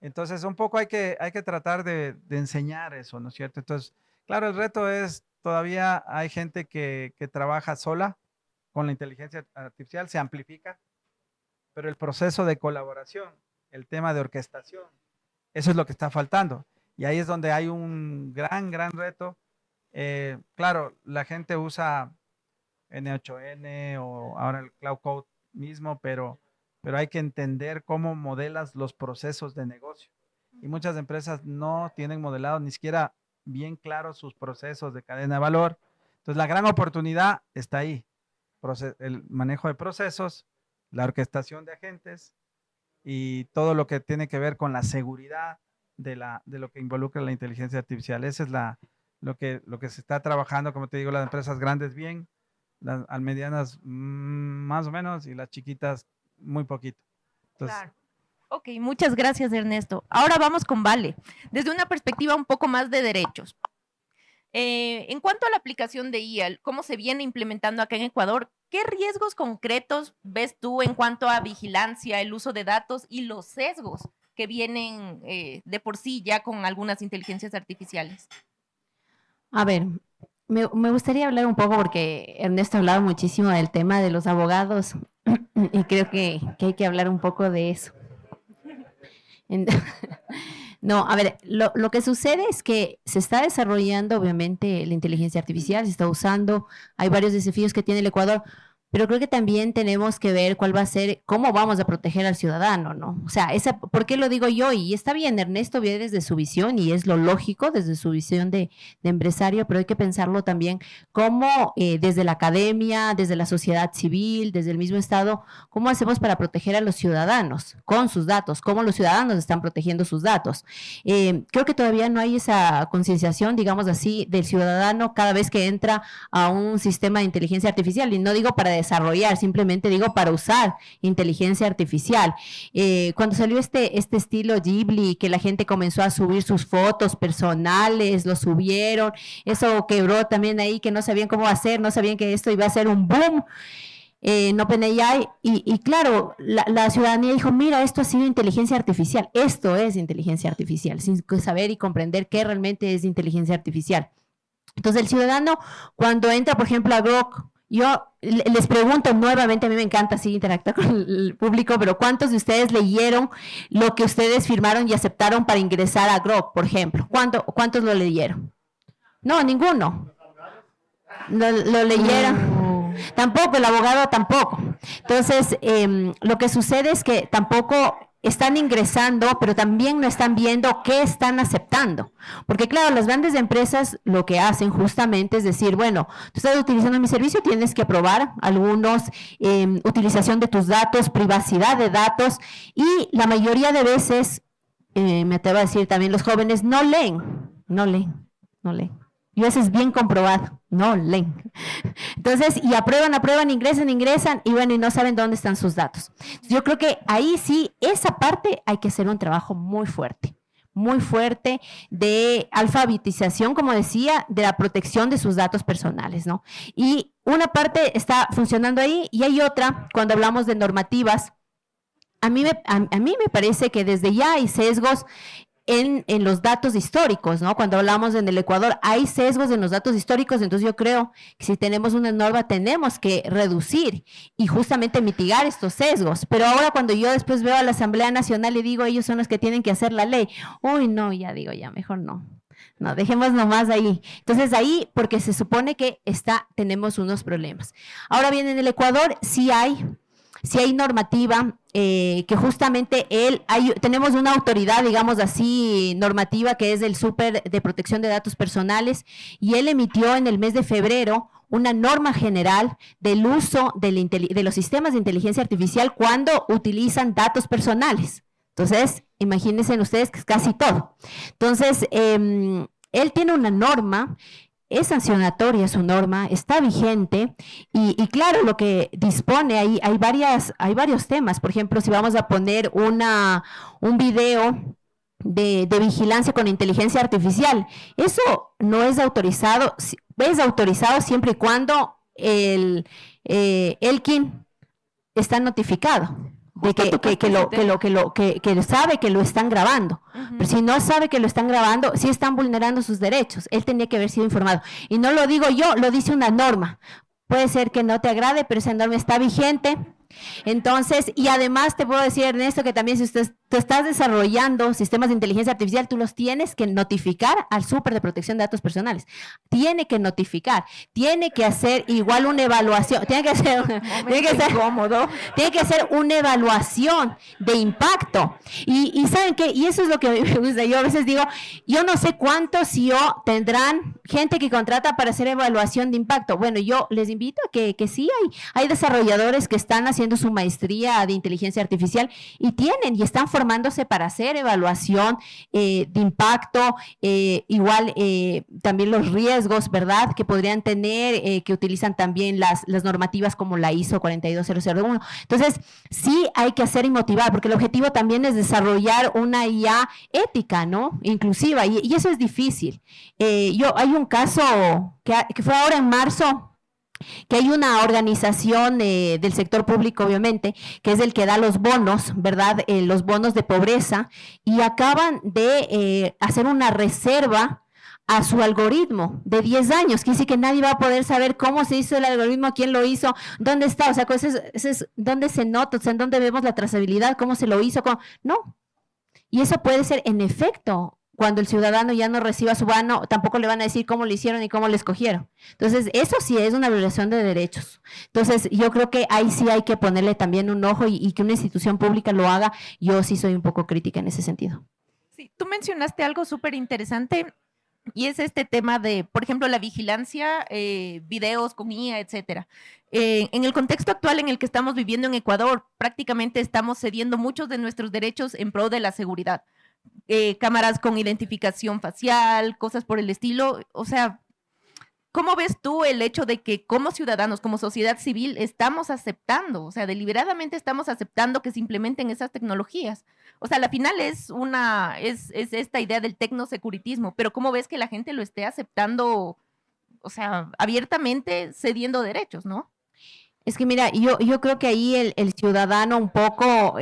Entonces, un poco hay que tratar de enseñar eso, ¿no es cierto? Entonces, claro, el reto es, todavía hay gente que trabaja sola con la inteligencia artificial, se amplifica, pero el proceso de colaboración, el tema de orquestación, eso es lo que está faltando. Y ahí es donde hay un gran reto. Claro, la gente usa N8N o ahora el Cloud Code mismo, pero hay que entender cómo modelas los procesos de negocio. Y muchas empresas no tienen modelado ni siquiera bien claros sus procesos de cadena de valor. Entonces, la gran oportunidad está ahí. El manejo de procesos, la orquestación de agentes y todo lo que tiene que ver con la seguridad de lo que involucra la inteligencia artificial. Ese es lo que se está trabajando, como te digo, las empresas grandes bien, las medianas más o menos y las chiquitas muy poquito. Entonces, Claro. Ok, muchas gracias, Ernesto. Ahora vamos con Vale, desde una perspectiva un poco más de derechos. En cuanto a la aplicación de IA, cómo se viene implementando acá en Ecuador, ¿qué riesgos concretos ves tú en cuanto a vigilancia, el uso de datos y los sesgos que vienen de por sí ya con algunas inteligencias artificiales? A ver, me gustaría hablar un poco porque Ernesto ha hablado muchísimo del tema de los abogados y creo que hay que hablar un poco de eso. No, a ver, lo que sucede es que se está desarrollando, obviamente, la inteligencia artificial, se está usando, hay varios desafíos que tiene el Ecuador, pero creo que también tenemos que ver cuál va a ser, cómo vamos a proteger al ciudadano, ¿no? O sea, ¿por qué lo digo yo? Y está bien, Ernesto viene desde su visión y es lo lógico, desde su visión de empresario, pero hay que pensarlo también cómo desde la academia, desde la sociedad civil, desde el mismo Estado, cómo hacemos para proteger a los ciudadanos con sus datos, cómo los ciudadanos están protegiendo sus datos. Creo que todavía no hay esa concienciación, digamos así, del ciudadano cada vez que entra a un sistema de inteligencia artificial, y no digo para desarrollar, simplemente digo para usar inteligencia artificial. Cuando salió este estilo Ghibli, que la gente comenzó a subir sus fotos personales, lo subieron, eso quebró también ahí, que no sabían cómo hacer, no sabían que esto iba a ser un boom en OpenAI, y claro, la ciudadanía dijo, mira, esto ha sido inteligencia artificial, esto es inteligencia artificial, sin saber y comprender qué realmente es inteligencia artificial. Entonces el ciudadano cuando entra, por ejemplo, a Grok, yo les pregunto nuevamente, a mí me encanta así interactuar con el público, pero ¿cuántos de ustedes leyeron lo que ustedes firmaron y aceptaron para ingresar a Grok, por ejemplo? ¿Cuántos lo leyeron? No, ninguno. Lo leyeron. Tampoco, el abogado tampoco. Entonces, lo que sucede es que tampoco están ingresando, pero también no están viendo qué están aceptando. Porque claro, las grandes empresas lo que hacen justamente es decir, bueno, tú estás utilizando mi servicio, tienes que aprobar algunos, utilización de tus datos, privacidad de datos, y la mayoría de veces, me atrevo a decir también, los jóvenes no leen. Y eso es bien comprobado, no leen. Entonces, y aprueban, ingresan, y bueno, y no saben dónde están sus datos. Yo creo que ahí sí, esa parte hay que hacer un trabajo muy fuerte de alfabetización, como decía, de la protección de sus datos personales, ¿no? Y una parte está funcionando ahí, y hay otra, cuando hablamos de normativas, a mí me parece que desde ya hay sesgos en los datos históricos, ¿no? Cuando hablamos en el Ecuador, hay sesgos en los datos históricos, entonces yo creo que si tenemos una norma tenemos que reducir y justamente mitigar estos sesgos. Pero ahora cuando yo después veo a la Asamblea Nacional y digo, ellos son los que tienen que hacer la ley, uy, no, ya digo, ya mejor no. No, dejemos nomás ahí. Entonces ahí, porque se supone que tenemos unos problemas. Ahora bien, en el Ecuador sí hay normativa, que justamente tenemos una autoridad, digamos así, normativa, que es el Súper de Protección de Datos Personales, y él emitió en el mes de febrero una norma general del uso de los sistemas de inteligencia artificial cuando utilizan datos personales. Entonces, imagínense ustedes que es casi todo. Entonces, él tiene una norma. Es sancionatoria su norma, está vigente, y claro, lo que dispone, hay varios temas. Por ejemplo, si vamos a poner un video de vigilancia con inteligencia artificial, eso no es autorizado siempre y cuando quien está notificado de que sabe que lo están grabando. Pero si no sabe que lo están grabando, sí están vulnerando sus derechos. Él tenía que haber sido informado. Y no lo digo yo, lo dice una norma. Puede ser que no te agrade, pero esa norma está vigente Entonces, y además te puedo decir, Ernesto, que también si tú estás desarrollando sistemas de inteligencia artificial, tú los tienes que notificar al súper de protección de datos personales. Tiene que notificar, tiene que hacer igual una evaluación, tiene que hacer una evaluación de impacto. Y ¿saben qué? Y eso es lo que a mí me gusta. Yo a veces digo, yo no sé cuántos CEO tendrán gente que contrata para hacer evaluación de impacto. Bueno, yo les invito a que sí hay desarrolladores que están haciendo su maestría de inteligencia artificial y están formándose para hacer evaluación de impacto, igual también los riesgos, ¿verdad?, que podrían tener, que utilizan también las normativas como la ISO 42001. Entonces, sí hay que hacer y motivar, porque el objetivo también es desarrollar una IA ética, ¿no?, inclusiva, y eso es difícil. Hay un caso que fue ahora en marzo, que hay una organización del sector público, obviamente, que es el que da los bonos, ¿verdad?, los bonos de pobreza, y acaban de hacer una reserva a su algoritmo de 10 años, que dice que nadie va a poder saber cómo se hizo el algoritmo, quién lo hizo, dónde está, o sea, dónde se nota, o sea, en dónde vemos la trazabilidad, cómo se lo hizo, no. Y eso puede ser, en efecto, cuando el ciudadano ya no reciba su bono, tampoco le van a decir cómo lo hicieron y cómo lo escogieron. Entonces, eso sí es una violación de derechos. Entonces, yo creo que ahí sí hay que ponerle también un ojo y que una institución pública lo haga. Yo sí soy un poco crítica en ese sentido. Sí, tú mencionaste algo súper interesante y es este tema de, por ejemplo, la vigilancia, videos con IA, etcétera. En el contexto actual en el que estamos viviendo en Ecuador, prácticamente estamos cediendo muchos de nuestros derechos en pro de la seguridad. Cámaras con identificación facial, cosas por el estilo. O sea, ¿cómo ves tú el hecho de que como ciudadanos, como sociedad civil, estamos aceptando, o sea, deliberadamente estamos aceptando que se implementen esas tecnologías? O sea, al final es esta idea del tecnosecuritismo, pero ¿cómo ves que la gente lo esté aceptando, o sea, abiertamente cediendo derechos, ¿no? Es que mira, yo creo que ahí el ciudadano un poco,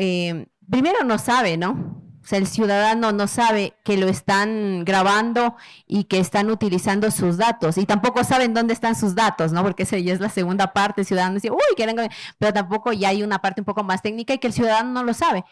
primero no sabe, ¿no? O sea, el ciudadano no sabe que lo están grabando y que están utilizando sus datos, y tampoco saben dónde están sus datos, ¿no? Porque esa ya es la segunda parte. El ciudadano dice, uy, pero tampoco ya hay una parte un poco más técnica y que el ciudadano no lo sabe.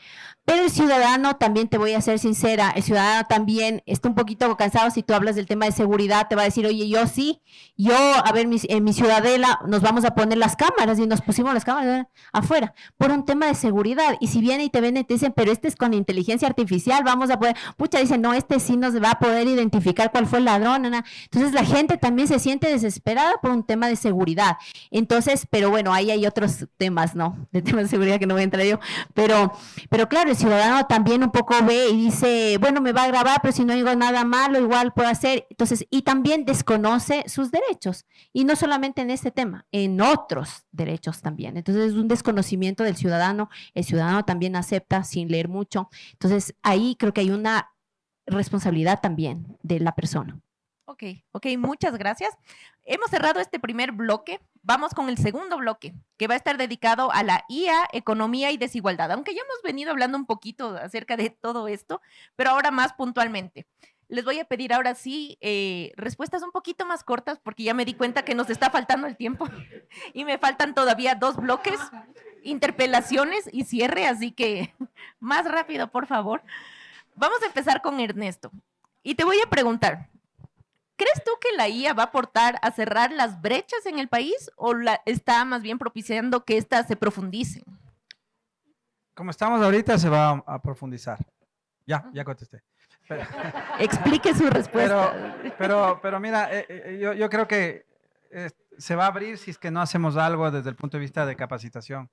Pero el ciudadano también, te voy a ser sincera, el ciudadano también está un poquito cansado. Si tú hablas del tema de seguridad, te va a decir, oye, a ver, en mi ciudadela nos vamos a poner las cámaras, y nos pusimos las cámaras afuera por un tema de seguridad. Y si viene y te ven y te dicen, pero este es con inteligencia artificial, vamos a poder, dicen, no, este sí nos va a poder identificar cuál fue el ladrón, ¿no? Entonces la gente también se siente desesperada por un tema de seguridad. Entonces, pero bueno, ahí hay otros temas, ¿no? De temas de seguridad que no voy a entrar yo, pero claro, el ciudadano también un poco ve y dice, bueno, me va a grabar, pero si no digo nada malo, igual puedo hacer. Entonces, y también desconoce sus derechos, y no solamente en este tema, en otros derechos también. Entonces, es un desconocimiento del ciudadano. El ciudadano también acepta sin leer mucho. Entonces, ahí creo que hay una responsabilidad también de la persona. Ok, muchas gracias. Hemos cerrado este primer bloque. Vamos con el segundo bloque, que va a estar dedicado a la IA, economía y desigualdad. Aunque ya hemos venido hablando un poquito acerca de todo esto, pero ahora más puntualmente. Les voy a pedir ahora sí respuestas un poquito más cortas, porque ya me di cuenta que nos está faltando el tiempo y me faltan todavía 2 bloques, interpelaciones y cierre, así que más rápido, por favor. Vamos a empezar con Ernesto y te voy a preguntar, ¿crees tú que la IA va a aportar a cerrar las brechas en el país o está más bien propiciando que éstas se profundicen? Como estamos ahorita, se va a profundizar. Ya contesté. Explique su respuesta. Pero mira, yo creo que se va a abrir si es que no hacemos algo desde el punto de vista de capacitación.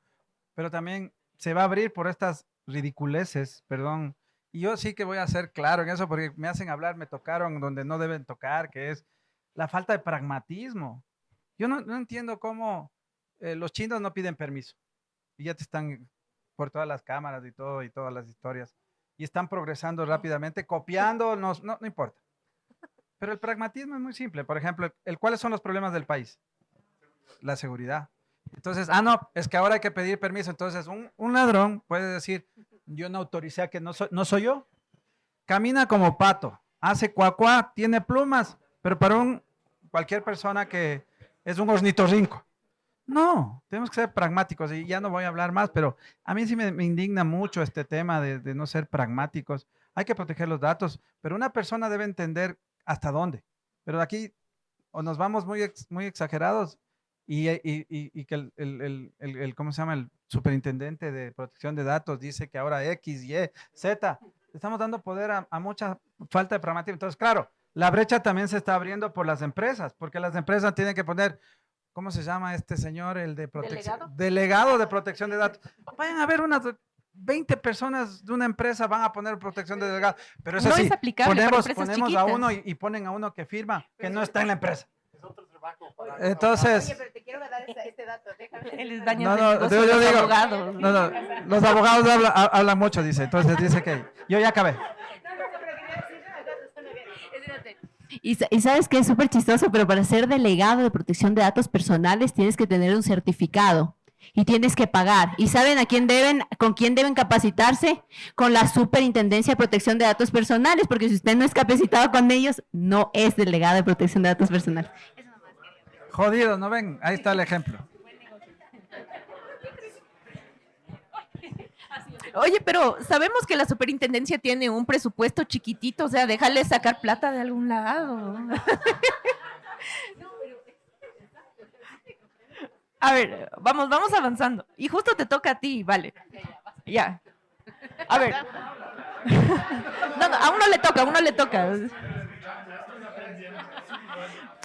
Pero también se va a abrir por estas ridiculeces, perdón. Y yo sí que voy a ser claro en eso, porque me hacen hablar, me tocaron donde no deben tocar, que es la falta de pragmatismo. Yo no entiendo cómo los chinos no piden permiso y ya te están por todas las cámaras y todas las historias, y están progresando rápidamente, copiándonos, no importa. Pero el pragmatismo es muy simple. Por ejemplo, ¿cuáles son los problemas del país? La seguridad. Entonces, no, es que ahora hay que pedir permiso. Entonces, un ladrón puede decir, yo no autoricé a que no soy yo. Camina como pato, hace cuacuá, tiene plumas, pero para cualquier persona que es un ornitorrinco. No, tenemos que ser pragmáticos y ya no voy a hablar más, pero a mí sí me indigna mucho este tema de no ser pragmáticos. Hay que proteger los datos, pero una persona debe entender hasta dónde. Pero aquí o nos vamos muy exagerados y que ¿cómo se llama? El superintendente de protección de datos dice que ahora X, Y, Z, estamos dando poder a mucha falta de pragmatismo. Entonces, claro, la brecha también se está abriendo por las empresas, porque las empresas tienen que poner, ¿cómo se llama este señor? El de protección. ¿Delegado? Delegado de protección de datos. Vayan a ver unas 20 personas de una empresa van a poner protección de delegado. Pero eso No sí, es aplicable para ponemos empresas a chiquitas. uno y ponen a uno que firma, que no está en la empresa. Es otro trabajo para... Entonces, pero te quiero dar este dato. Déjame. Les daña No, el no, negocio yo a los digo- abogados. no, los abogados hablan mucho, dice. Entonces dice que yo ya acabé. Y sabes que es súper chistoso, pero para ser delegado de protección de datos personales tienes que tener un certificado y tienes que pagar. ¿Y saben con quién deben capacitarse? Con la Superintendencia de Protección de Datos Personales, porque si usted no es capacitado con ellos, no es delegado de protección de datos personales. Jodido, ¿no ven? Ahí está el ejemplo. Oye, pero sabemos que la superintendencia tiene un presupuesto chiquitito, o sea, déjale sacar plata de algún lado. A ver, vamos avanzando. Y justo te toca a ti, vale. Ya. A ver. No, a uno le toca.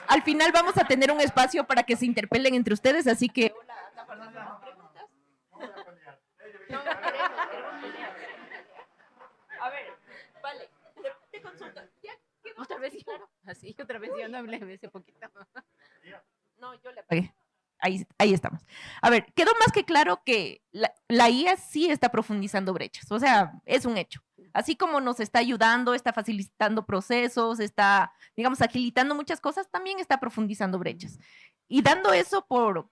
Al final vamos a tener un espacio para que se interpelen entre ustedes, así que... A ver, vale, te consulto. Otra vez yo no hablé hace poquito. No, yo le apagué. Ahí estamos. A ver, quedó más que claro que la IA sí está profundizando brechas, o sea, es un hecho. Así como nos está ayudando, está facilitando procesos, está, digamos, agilitando muchas cosas, también está profundizando brechas. Y dando eso por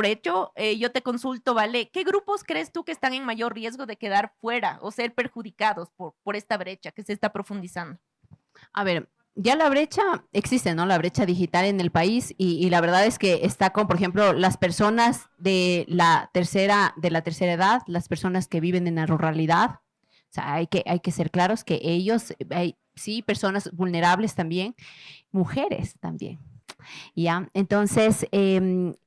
hecho, yo te consulto, ¿vale? ¿Qué grupos crees tú que están en mayor riesgo de quedar fuera o ser perjudicados por esta brecha que se está profundizando? A ver, ya la brecha existe, ¿no? La brecha digital en el país y la verdad es que está con, por ejemplo, las personas de la tercera edad, las personas que viven en la ruralidad. O sea, hay que ser claros que ellos, sí, personas vulnerables también, mujeres también. ¿Ya? Entonces,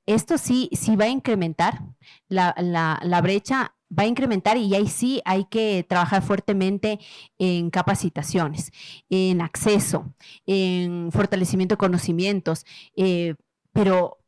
esto sí va a incrementar la brecha, va a incrementar y ahí sí hay que trabajar fuertemente en capacitaciones, en acceso, en fortalecimiento de conocimientos, pero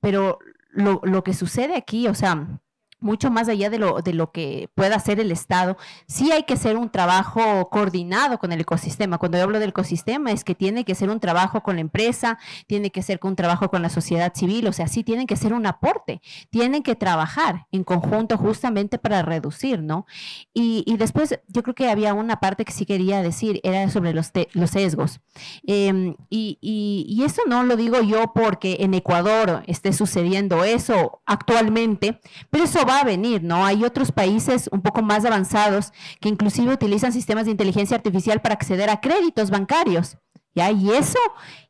lo que sucede aquí, o sea, mucho más allá de lo que pueda hacer el Estado, sí hay que hacer un trabajo coordinado con el ecosistema. Cuando yo hablo del ecosistema es que tiene que ser un trabajo con la empresa, tiene que ser un trabajo con la sociedad civil, o sea, sí tienen que ser un aporte, tienen que trabajar en conjunto justamente para reducir, ¿no? Y después yo creo que había una parte que sí quería decir, era sobre los sesgos. Y eso no lo digo yo porque en Ecuador esté sucediendo eso actualmente, pero eso va a venir, ¿no? Hay otros países un poco más avanzados que inclusive utilizan sistemas de inteligencia artificial para acceder a créditos bancarios. ¿Ya? Y eso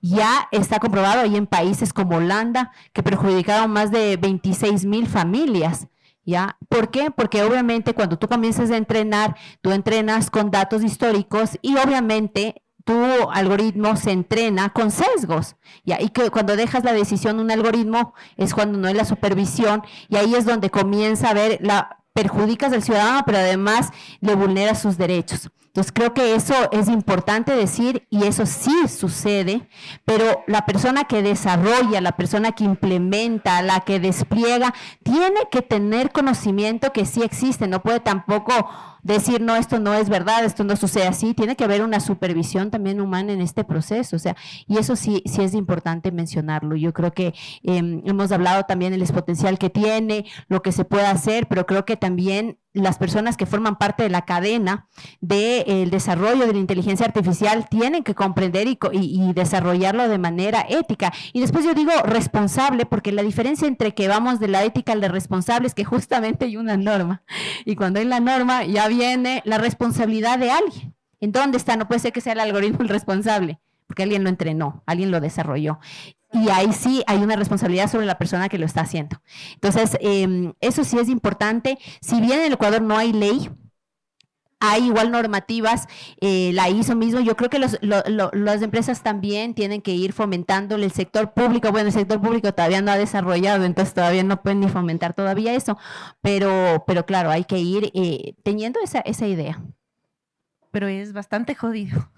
ya está comprobado ahí en países como Holanda, que perjudicaron más de 26,000 familias. ¿Ya? ¿Por qué? Porque obviamente cuando tú comienzas a entrenar, tú entrenas con datos históricos y obviamente tu algoritmo se entrena con sesgos, ¿ya? Y que cuando dejas la decisión un algoritmo es cuando no hay la supervisión y ahí es donde comienza a ver, perjudicas al ciudadano, pero además le vulneras sus derechos. Entonces creo que eso es importante decir y eso sí sucede, pero la persona que desarrolla, la persona que implementa, la que despliega, tiene que tener conocimiento que sí existe, no puede tampoco decir, no, esto no es verdad, esto no sucede así, tiene que haber una supervisión también humana en este proceso, o sea, y eso sí es importante mencionarlo. Yo creo que hemos hablado también del potencial que tiene, lo que se puede hacer, pero creo que también las personas que forman parte de la cadena del desarrollo de la inteligencia artificial tienen que comprender y desarrollarlo de manera ética. Y después yo digo responsable, porque la diferencia entre que vamos de la ética al de responsable es que justamente hay una norma. Y cuando hay la norma ya viene la responsabilidad de alguien. ¿En dónde está? No puede ser que sea el algoritmo el responsable, porque alguien lo entrenó, alguien lo desarrolló. y ahí sí hay una responsabilidad sobre la persona que lo está haciendo. Entonces, eso sí es importante. Si bien en el Ecuador no hay ley, hay igual normativas, la ISO mismo, yo creo que las empresas también tienen que ir fomentando el sector público. Bueno, el sector público todavía no ha desarrollado, entonces todavía no pueden ni fomentar todavía eso, pero claro, hay que ir teniendo esa idea. Pero es bastante jodido.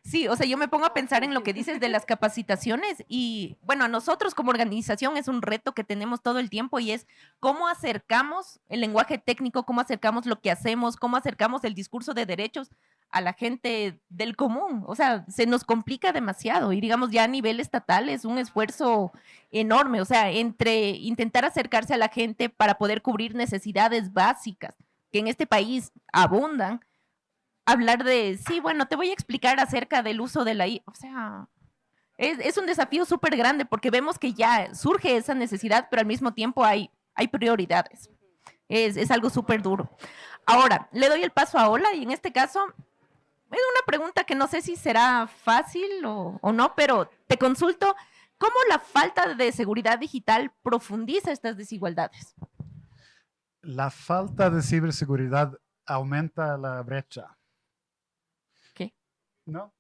Sí, o sea, yo me pongo a pensar en lo que dices de las capacitaciones y, bueno, a nosotros como organización es un reto que tenemos todo el tiempo y es cómo acercamos el lenguaje técnico, cómo acercamos lo que hacemos, cómo acercamos el discurso de derechos a la gente del común. O sea, se nos complica demasiado y, digamos, ya a nivel estatal es un esfuerzo enorme, o sea, entre intentar acercarse a la gente para poder cubrir necesidades básicas que en este país abundan, hablar de, sí, bueno, te voy a explicar acerca del uso de la I. O sea, es un desafío súper grande porque vemos que ya surge esa necesidad, pero al mismo tiempo hay prioridades. Es algo súper duro. Ahora, le doy el paso a Ola y en este caso es una pregunta que no sé si será fácil o no, pero te consulto, ¿cómo la falta de seguridad digital profundiza estas desigualdades? La falta de ciberseguridad aumenta la brecha. ¿Qué? ¿No?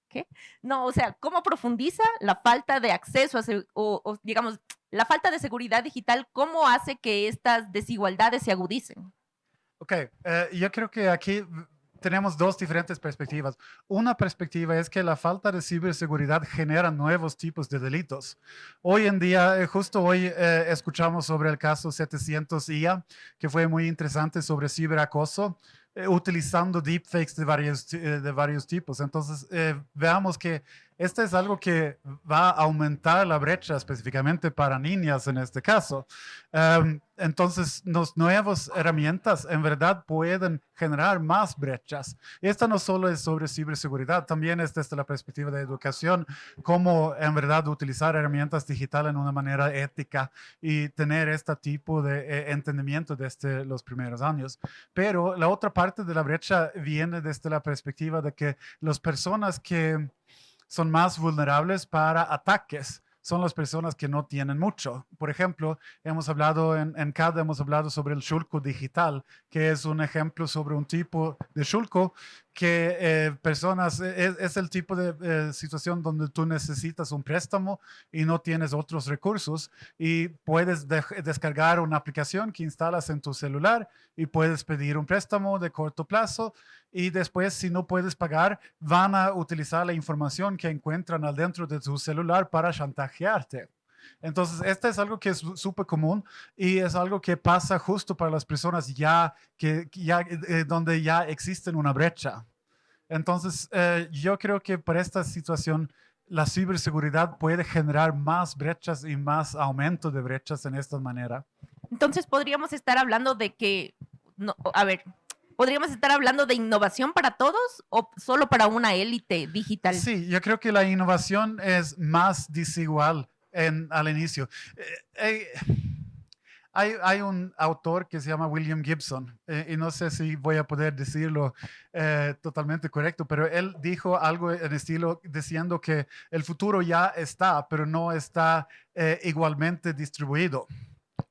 ¿Qué? No, o sea, ¿cómo profundiza la falta de acceso o digamos, la falta de seguridad digital, cómo hace que estas desigualdades se agudicen? Ok, yo creo que aquí tenemos dos diferentes perspectivas. Una perspectiva es que la falta de ciberseguridad genera nuevos tipos de delitos. Hoy en día, justo hoy escuchamos sobre el caso 700 IA, que fue muy interesante sobre ciberacoso, utilizando deepfakes de varios tipos. Entonces, veamos que esto es algo que va a aumentar la brecha específicamente para niñas en este caso. Entonces, las nuevas herramientas en verdad pueden generar más brechas. Esto no solo es sobre ciberseguridad, también es desde la perspectiva de educación, cómo en verdad utilizar herramientas digitales de una manera ética y tener este tipo de entendimiento desde los primeros años. Pero la otra parte de la brecha viene desde la perspectiva de que las personas que son más vulnerables para ataques son las personas que no tienen mucho. Por ejemplo, hemos hablado en CAD, hemos hablado sobre el shulko digital, que es un ejemplo sobre un tipo de shulko que es el tipo de situación donde tú necesitas un préstamo y no tienes otros recursos y puedes descargar una aplicación que instalas en tu celular y puedes pedir un préstamo de corto plazo y después, si no puedes pagar, van a utilizar la información que encuentran adentro de tu celular para chantajearte. Entonces, esto es algo que es súper común y es algo que pasa justo para las personas donde ya existe una brecha. Entonces, yo creo que para esta situación, la ciberseguridad puede generar más brechas y más aumento de brechas en esta manera. Entonces, podríamos estar hablando de que, no, a ver, ¿podríamos estar hablando de innovación para todos o solo para una élite digital? Sí, yo creo que la innovación es más desigual al inicio. Hay un autor que se llama William Gibson, y no sé si voy a poder decirlo totalmente correcto, pero él dijo algo en estilo diciendo que el futuro ya está, pero no está igualmente distribuido.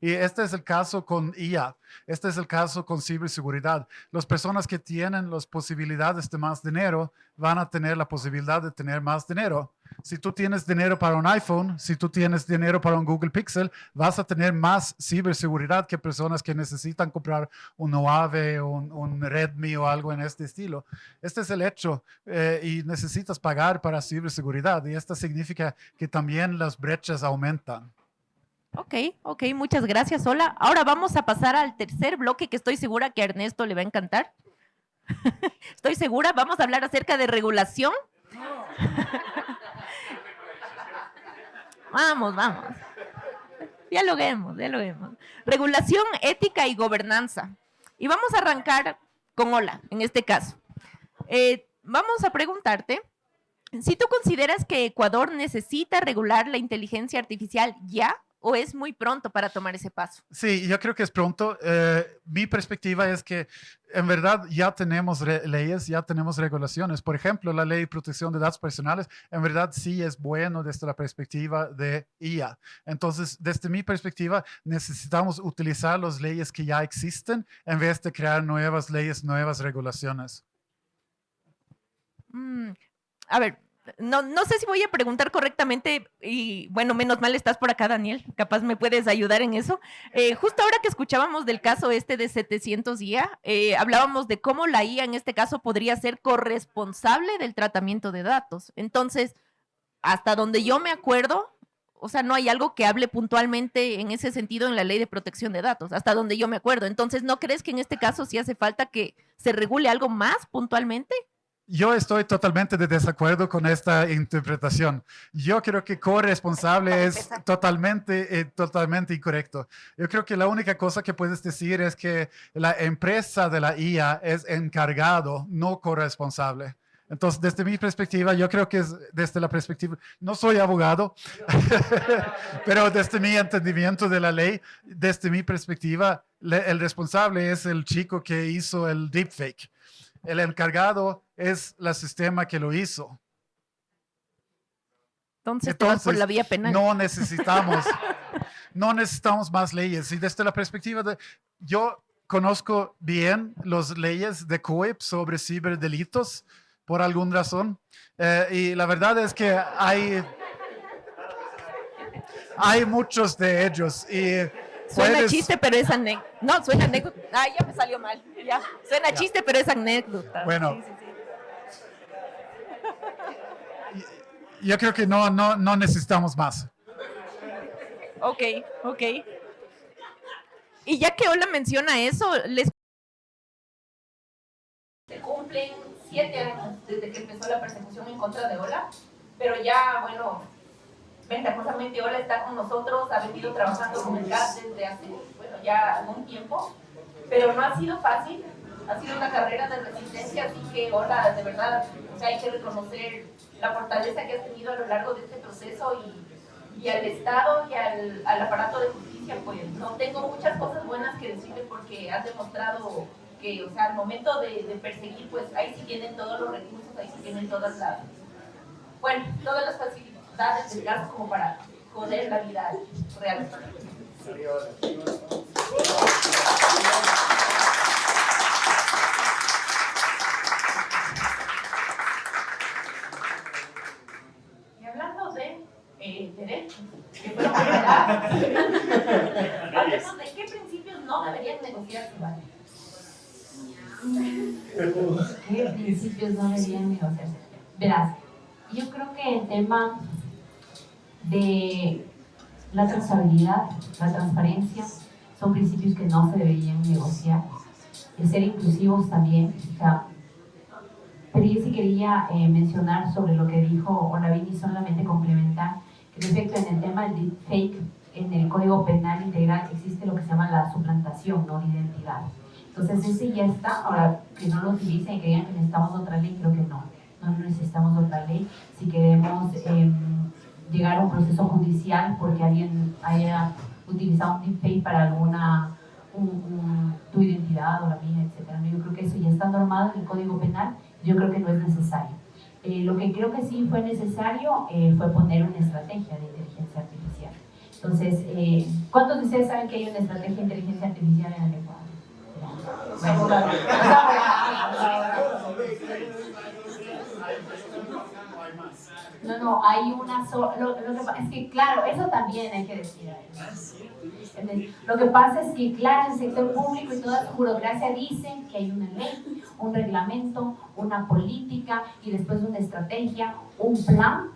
Y este es el caso con IA, este es el caso con ciberseguridad. Las personas que tienen las posibilidades de más dinero van a tener la posibilidad de tener más dinero. Si tú tienes dinero para un iPhone, si tú tienes dinero para un Google Pixel, vas a tener más ciberseguridad que personas que necesitan comprar un Huawei o un Redmi o algo en este estilo. Este es el hecho y necesitas pagar para ciberseguridad y esto significa que también las brechas aumentan. Ok, muchas gracias, Ola. Ahora vamos a pasar al tercer bloque que estoy segura que a Ernesto le va a encantar. Estoy segura, vamos a hablar acerca de regulación. Vamos. Dialoguemos. Regulación, ética y gobernanza. Y vamos a arrancar con Ola, en este caso. Vamos a preguntarte si tú consideras que Ecuador necesita regular la inteligencia artificial ya o es muy pronto para tomar ese paso? Sí, yo creo que es pronto. Mi perspectiva es que en verdad ya tenemos leyes, ya tenemos regulaciones. Por ejemplo, la Ley de Protección de Datos Personales, en verdad sí es bueno desde la perspectiva de IA. Entonces, desde mi perspectiva, necesitamos utilizar las leyes que ya existen en vez de crear nuevas leyes, nuevas regulaciones. A ver, no sé si voy a preguntar correctamente y bueno, menos mal estás por acá, Daniel, capaz me puedes ayudar en eso. Justo ahora que escuchábamos del caso este de 700 IA, hablábamos de cómo la IA en este caso podría ser corresponsable del tratamiento de datos. Entonces, hasta donde yo me acuerdo, o sea, no hay algo que hable puntualmente en ese sentido en la Ley de Protección de Datos, hasta donde yo me acuerdo. Entonces, ¿no crees que en este caso sí hace falta que se regule algo más puntualmente? Yo estoy totalmente de desacuerdo con esta interpretación. Yo creo que corresponsable es totalmente incorrecto. Yo creo que la única cosa que puedes decir es que la empresa de la IA es encargado, no corresponsable. Entonces, desde mi perspectiva, yo creo que es desde la perspectiva, no soy abogado, pero desde mi entendimiento de la ley, desde mi perspectiva, el responsable es el chico que hizo el deepfake. El encargado es el sistema que lo hizo. Entonces te vas por la vía penal. No necesitamos más leyes. Y desde la perspectiva de, yo conozco bien las leyes de COIP sobre ciberdelitos por alguna razón. Y la verdad es que hay muchos de ellos. Y suena chiste, pero es anécdota. No, suena anécdota. Ah, ya me salió mal. Ya. Suena chiste, pero es anécdota. Bueno. Sí. Yo creo que no necesitamos más. Ok. Y ya que Ola menciona eso, se cumplen 7 años desde que empezó la persecución en contra de Ola, pero ya, bueno, ventajosamente Ola está con nosotros, ha venido trabajando con el GAT desde hace, bueno, ya algún tiempo, pero no ha sido fácil, ha sido una carrera de resistencia, así que Ola, de verdad, o sea, hay que reconocer la fortaleza que has tenido a lo largo de este proceso y al Estado y al aparato de justicia, pues no tengo muchas cosas buenas que decirle porque has demostrado que, o sea, al momento de perseguir, pues ahí sí tienen todos los recursos, ahí sí tienen todas las facilidades del caso como para joder la vida real. Y hablando de derechos, que fueron vulnerados, hablemos de qué principios no deberían negociarse, ¿vale? ¿Qué principios no deberían negociarse? Verás, yo creo que el tema de la trazabilidad, la transparencia, son principios que no se deberían negociar. El ser inclusivos también, o sea, pero yo sí quería mencionar sobre lo que dijo Olavini, solamente complementar que en efecto en el tema del deepfake, en el Código Penal Integral existe lo que se llama la suplantación, ¿no?, de identidad. Entonces ese ya está, ahora que no lo utilicen y que digan que necesitamos otra ley, creo que no necesitamos otra ley. Si queremos llegar a un proceso judicial porque alguien haya utilizado un deepfake para alguna, tu identidad o la mía, etc. Yo creo que eso ya está normado en el Código Penal, yo creo que no es necesario. Lo que creo que sí fue necesario fue poner una estrategia de inteligencia artificial. Entonces, ¿cuántos de ustedes saben que hay una estrategia de inteligencia artificial en el Ecuador? No, hay una sola. Lo que pasa es que, claro, eso también hay que decir. Lo que pasa es que, claro, el sector público y toda su burocracia dicen que hay una ley, un reglamento, una política y después una estrategia, un plan.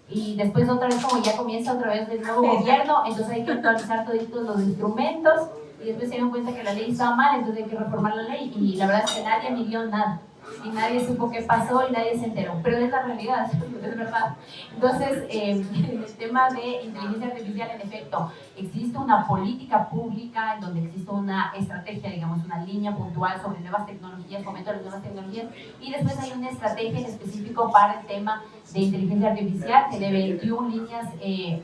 Y después otra vez, como ya comienza otra vez el nuevo gobierno, entonces hay que actualizar todos los instrumentos y después se dan cuenta que la ley estaba mal, entonces hay que reformar la ley y la verdad es que nadie midió nada. y nadie supo qué pasó y nadie se enteró, pero es la realidad, es verdad. Entonces, en el tema de inteligencia artificial, en efecto, existe una política pública en donde existe una estrategia, digamos, una línea puntual sobre nuevas tecnologías, fomento de las nuevas tecnologías, y después hay una estrategia en específico para el tema de inteligencia artificial, que de 21 líneas,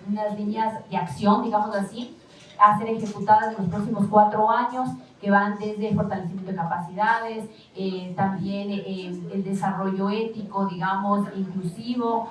unas líneas de acción, digamos así, a ser ejecutadas en los próximos 4 años, que van desde el fortalecimiento de capacidades, también el desarrollo ético, digamos, inclusivo,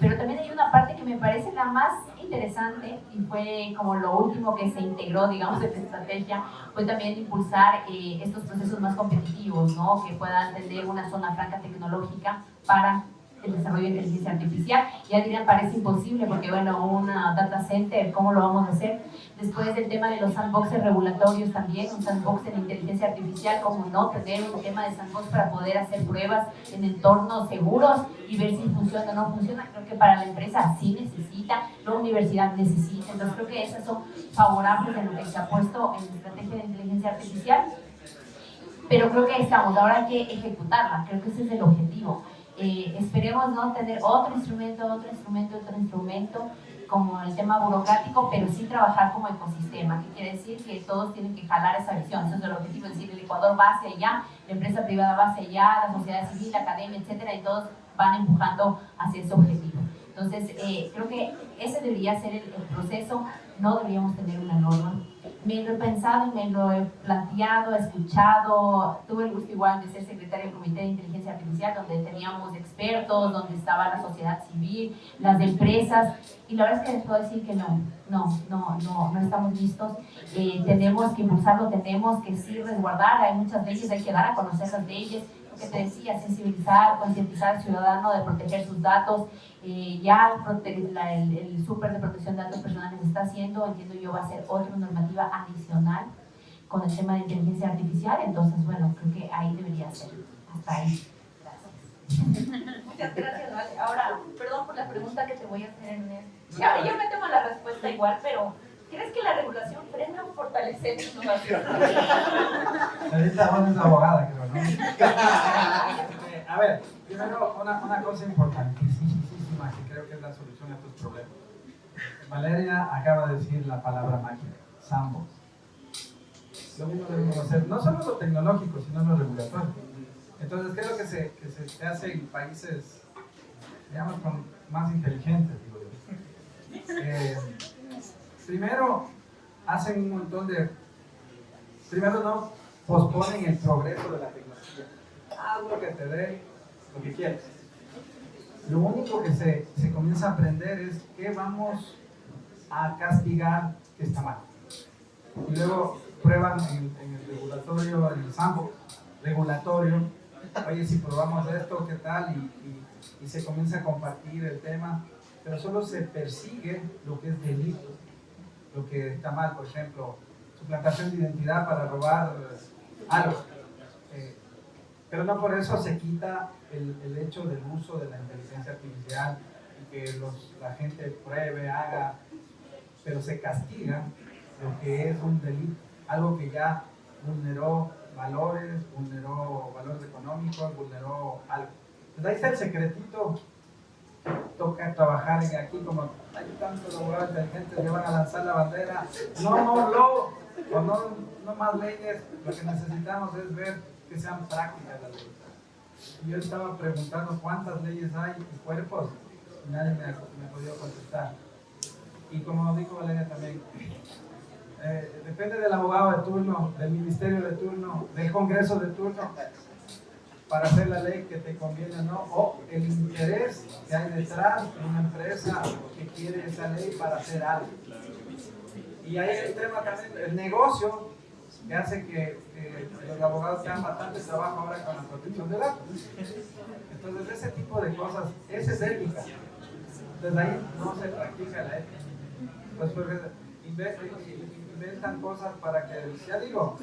pero también hay una parte que me parece la más interesante y fue como lo último que se integró, digamos, en la estrategia, fue también impulsar estos procesos más competitivos, ¿no? Que puedan tener una zona franca tecnológica para el desarrollo de inteligencia artificial. Ya dirán, parece imposible porque, bueno, una data center, ¿cómo lo vamos a hacer? Después del tema de los sandboxes regulatorios también, un sandbox en inteligencia artificial, como no tener un tema de sandbox para poder hacer pruebas en entornos seguros y ver si funciona o no funciona. Creo que para la empresa sí necesita, la universidad necesita, entonces creo que esas son favorables en lo que se ha puesto en la estrategia de inteligencia artificial, pero creo que estamos, ahora hay que ejecutarla, creo que ese es el objetivo. Esperemos no tener otro instrumento como el tema burocrático, pero sí trabajar como ecosistema, que quiere decir que todos tienen que jalar esa visión. Ese es el objetivo, es decir, el Ecuador va hacia allá, la empresa privada va hacia allá, la sociedad civil, la academia, etcétera, y todos van empujando hacia ese objetivo. Entonces, creo que ese debería ser el proceso, no deberíamos tener una norma. Me lo he pensado, me lo he planteado, he escuchado, tuve el gusto igual de ser secretaria del Comité de Inteligencia Artificial, donde teníamos expertos, donde estaba la sociedad civil, las empresas, y la verdad es que les puedo decir que no estamos listos. Tenemos que impulsarlo, tenemos que sí resguardar, hay muchas leyes, hay que dar a conocer las leyes, lo que te decía, sensibilizar, concientizar al ciudadano de proteger sus datos. Ya el súper de protección de datos personales se está haciendo, entiendo yo, va a ser otra normativa adicional con el tema de inteligencia artificial, entonces bueno, creo que ahí debería ser, hasta ahí. Gracias. Muchas gracias, Vale. Ahora, perdón por la pregunta que te voy a hacer, Ernest. Ya, yo me temo la respuesta igual, pero ¿crees que la regulación frena o fortalece la innovación? Ahorita vamos a abogada, creo, ¿no? A ver, primero una cosa importantísima que creo que es la solución a tus problemas. Valeria acaba de decir la palabra mágica, sandbox. Lo mismo debemos hacer, no solo lo tecnológico, sino lo regulatorio. Entonces, ¿qué es lo que se hace en países, digamos, más inteligentes, digo yo? Primero, hacen un montón de... Primero no posponen el progreso de la tecnología. Haz lo que te dé, lo que quieras. Lo único que se comienza a aprender es que vamos a castigar que está mal. Y luego prueban en el regulatorio, en el sandbox regulatorio, oye, si probamos esto, ¿qué tal? Y se comienza a compartir el tema, pero solo se persigue lo que es delito, lo que está mal, por ejemplo, suplantación de identidad para robar algo. Pero no por eso se quita el hecho del uso de la inteligencia artificial y que la gente pruebe, haga, pero se castiga lo que es un delito, algo que ya vulneró valores económicos, vulneró algo. Entonces ahí está el secretito. Toca trabajar en aquí, como hay tantos abogados inteligentes que van a lanzar la bandera, no más leyes, lo que necesitamos es ver que sean prácticas las leyes. Yo estaba preguntando cuántas leyes hay y cuerpos, y nadie me ha podido contestar. Y como dijo Valeria también, depende del abogado de turno, del ministerio de turno, del congreso de turno, para hacer la ley que te conviene o no, o el interés que hay detrás de una empresa que quiere esa ley para hacer algo. Y ahí el tema también, el negocio, que hace que los abogados tengan bastante trabajo ahora con la protección de datos. Entonces ese tipo de cosas, esa es ética. Desde ahí no se practica la ética. Pues porque inventan cosas para que, ya digo,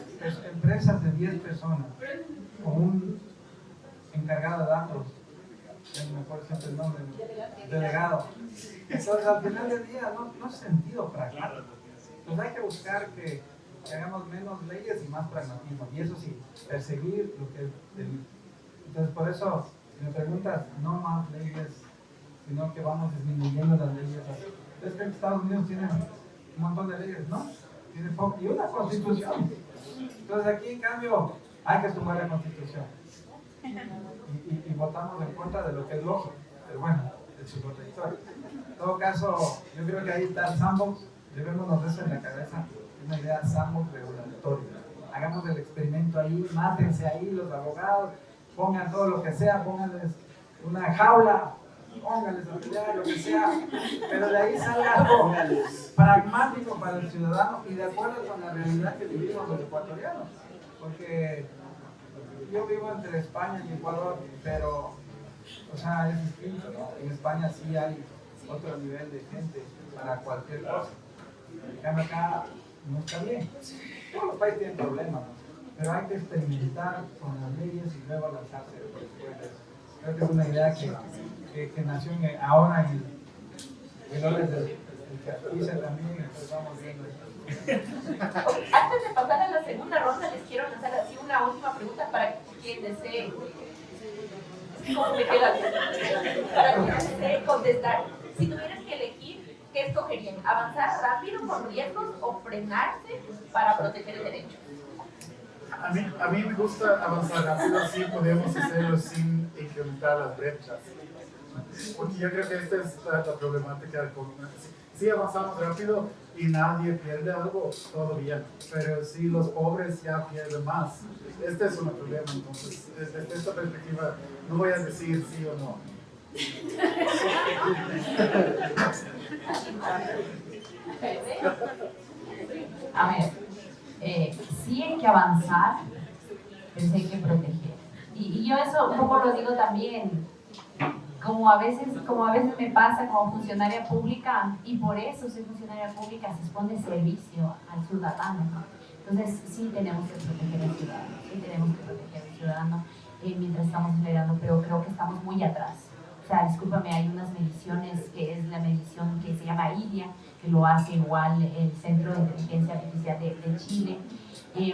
empresas de 10 personas, con un encargado de datos, no me acuerdo siempre el nombre, delegado. Entonces al final del día no es sentido práctico. Entonces hay que buscar que hagamos menos leyes y más pragmatismo. Y eso sí, perseguir lo que es delito. Entonces, por eso, si me preguntas, no más leyes, sino que vamos disminuyendo las leyes. ¿Ustedes creen que Estados Unidos tiene un montón de leyes? ¿No? Tiene poco, y una constitución. Entonces, aquí, en cambio, hay que tumbar la constitución. Y votamos en contra de lo que es lógico. Pero bueno, es su otra historia. En todo caso, yo creo que ahí está el sandbox. Llevémonos eso en la cabeza. Una idea sandbox regulatoria. Hagamos el experimento ahí, mátense ahí los abogados, pongan todo lo que sea, pónganles una jaula, pónganles a pelear, lo que sea, pero de ahí salga algo pragmático para el ciudadano y de acuerdo con la realidad que vivimos los ecuatorianos. Porque yo vivo entre España y Ecuador, pero, o sea, es distinto, ¿no? En España sí hay otro nivel de gente para cualquier cosa. En cambio acá no está bien. Todos los países tienen problemas, ¿no? Pero hay que experimentar con las leyes y luego lanzarse después. Creo que es una idea que nació ahora en el que hice también, entonces vamos viendo. Antes de pasar a la segunda ronda, les quiero lanzar así una última pregunta para quien desee. ¿Cómo me queda? Para quien desee contestar. Si tuvieran que elegir, ¿qué escogerían? ¿Avanzar rápido con riesgos o frenarse para proteger el derecho? A mí me gusta avanzar rápido, así podemos hacerlo sin incrementar las brechas. Porque yo creo que esta es la problemática. Si avanzamos rápido y nadie pierde algo, todo bien. Pero si los pobres ya pierden más, este es un problema. Entonces, desde esta perspectiva, no voy a decir sí o no. A ver, sí hay que avanzar, pero sí hay que proteger. Y yo eso un poco lo digo también, como a veces me pasa como funcionaria pública, y por eso soy funcionaria pública, se expone servicio al ciudadano, ¿no? Entonces sí tenemos que proteger al ciudadano, mientras estamos acelerando, pero creo que estamos muy atrás. O sea, discúlpame, hay unas mediciones que es la medición que se llama IDIA, que lo hace igual el Centro de Inteligencia Artificial de Chile. Y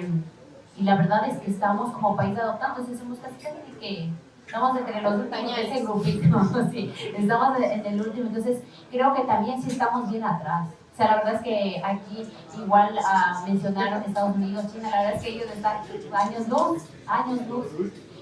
la verdad es que estamos como país adoptando, entonces somos casi que estamos entre los últimos de ese grupito, ¿sí? Estamos en el último, entonces creo que también sí estamos bien atrás. O sea, la verdad es que aquí igual mencionaron Estados Unidos, China, la verdad es que ellos están años luz,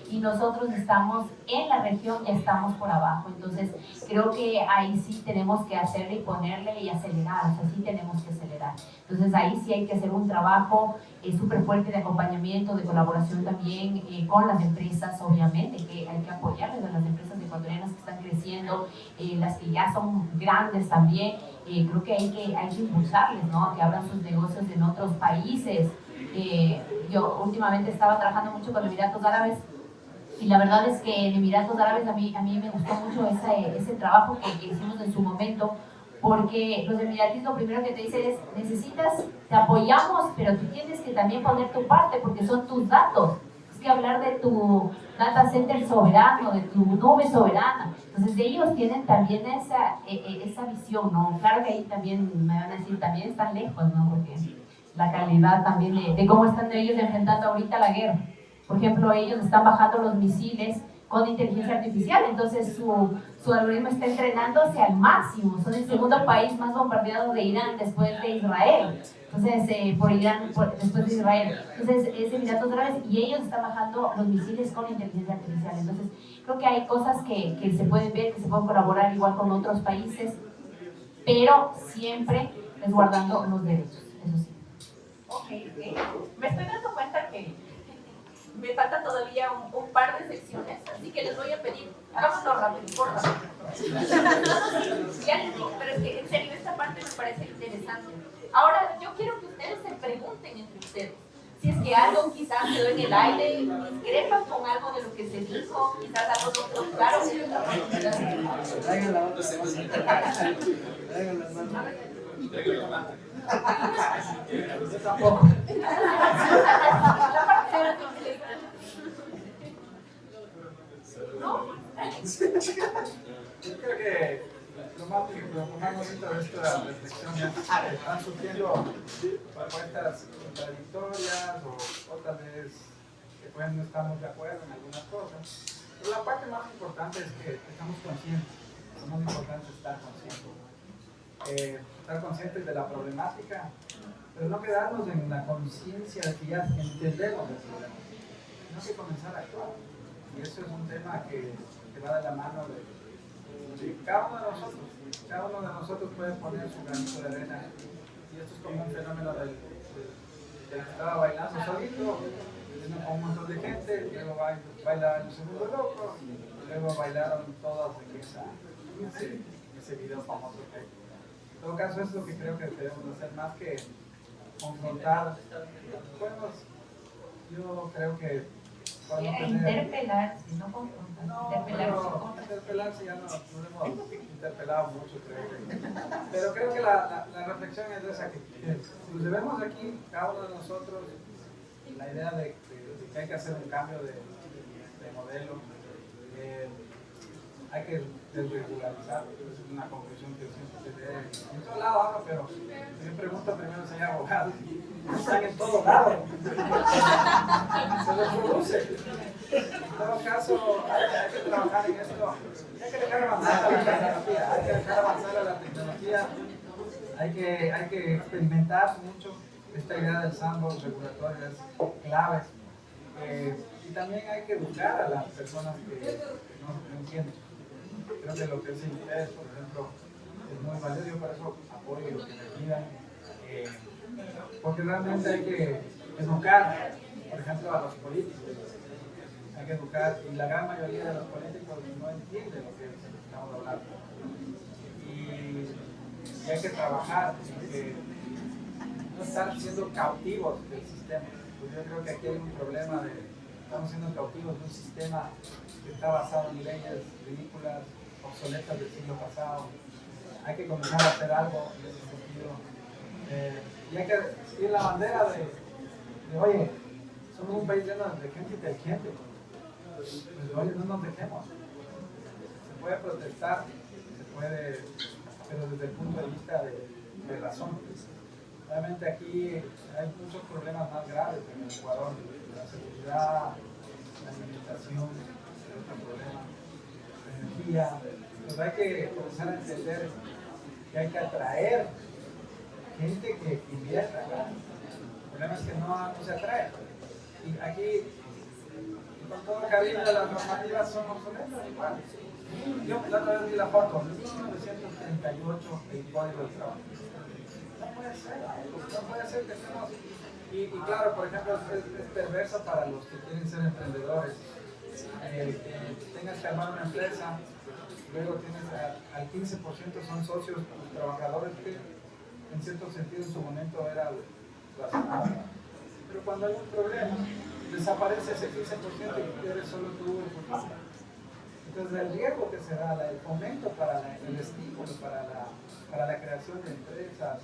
y nosotros estamos en la región, ya estamos por abajo. Entonces, creo que ahí sí tenemos que hacerle y ponerle y acelerar, o sea, sí tenemos que acelerar. Entonces, ahí sí hay que hacer un trabajo súper fuerte de acompañamiento, de colaboración también con las empresas, obviamente, que hay que apoyarles a las empresas ecuatorianas que están creciendo, las que ya son grandes también. Creo que hay que impulsarles, ¿no? Que abran sus negocios en otros países. Yo últimamente estaba trabajando mucho con Emiratos Árabes, y la verdad es que en Emiratos Árabes a mí me gustó mucho ese trabajo que hicimos en su momento, porque los emiratíes lo primero que te dicen es, te apoyamos, pero tú tienes que también poner tu parte, porque son tus datos. Es que hablar de tu data center soberano, de tu nube soberana. Entonces ellos tienen también esa visión, ¿no? Claro que ahí también me van a decir, también están lejos, ¿no? Porque la calidad también de cómo están ellos enfrentando ahorita la guerra. Por ejemplo, ellos están bajando los misiles con inteligencia artificial, entonces su algoritmo está entrenándose al máximo. Son el segundo país más bombardeado de Irán después de Israel. Entonces, después de Israel. Entonces, es Emiratos Árabes y ellos están bajando los misiles con inteligencia artificial. Entonces, creo que hay cosas que se pueden ver, que se pueden colaborar igual con otros países, pero siempre resguardando los derechos, eso sí. Ok. Me estoy dando cuenta que me falta todavía un par de secciones, así que les voy a pedir, hagámoslo rápido, por favor. Ya les digo, pero es que en serio, esta parte me parece interesante. Ahora, yo quiero que ustedes se pregunten entre ustedes. Si es que algo quizás quedó en el aire, discrepan con algo de lo que se dijo, quizás algo no quedó claro. Traigan la otra semana. Traigan las manos. Yo tampoco. La parte de la ¿no? Yo creo que lo más bonito de esta reflexión es que están surgiendo propuestas contradictorias o tal vez que pues no estamos de acuerdo en algunas cosas. Pero la parte más importante es que estamos conscientes. Lo más importante es estar conscientes. Estar conscientes de la problemática, pero no quedarnos en la conciencia de que ya entendemos el problema, sino que comenzar a actuar. Y eso es un tema que va de la mano de cada uno de nosotros. Cada uno de nosotros puede poner su granito de arena. Y esto es como un fenómeno del que estaba bailando solito, con un montón de gente, luego baila el segundo loco, y luego bailaron todas en ese video famoso que hay. En todo caso, es lo que creo que debemos hacer, más que confrontar. Podemos, yo creo que podemos tener... Interpelar, si no confrontar. No, pero interpelarse ya no hemos interpelado mucho, creo que. Pero creo que la reflexión es esa, que nos debemos aquí, cada uno de nosotros, la idea de que hay que hacer un cambio de modelo. Hay que desregularizar, es una conclusión que siempre se ve. En todos lados hablo, pero yo pregunto primero si hay abogados. Están en todos lados. Se reproduce. En todo caso, hay que trabajar en esto. Hay que dejar avanzar a la tecnología. Hay que dejar avanzar a la tecnología. Hay que experimentar mucho. Esta idea del sandbox regulatorio es clave. Y también hay que educar a las personas que no entienden. Creo que lo que es interés, por ejemplo, es muy valioso. Yo por eso apoyo lo que me pidan. Porque realmente hay que educar, por ejemplo, a los políticos. Hay que educar, y la gran mayoría de los políticos no entienden lo que estamos hablando. Y hay que trabajar, que no estar siendo cautivos del sistema. Pues yo creo que aquí hay un problema estamos siendo cautivos de un sistema que está basado en leyes ridículas, obsoletas del siglo pasado. Hay que comenzar a hacer algo en ese sentido. Y hay que seguir la bandera de oye, somos un país lleno de gente inteligente. Pues, oye, no nos dejemos. Se puede protestar, pero desde el punto de vista de razón. Realmente aquí hay muchos problemas más graves en el Ecuador. La seguridad, la alimentación, otro problema, la energía. Pues hay que comenzar a entender que hay que atraer gente que invierta acá. El problema es que no se atrae. Y aquí, con todo cariño, las normativas son obsoletas igual. Yo la otra vez vi la foto, en 1938, el Código del Trabajo. No puede ser que estemos... Y claro, por ejemplo, es perverso para los que quieren ser emprendedores. Tengas que armar una empresa, luego tienes al 15% son socios, los trabajadores que en cierto sentido en su momento era razonable. Pero cuando hay un problema, desaparece ese 15% y eres solo tú el futuro. Entonces el riesgo que se da, el fomento para el estímulo, para la creación de empresas,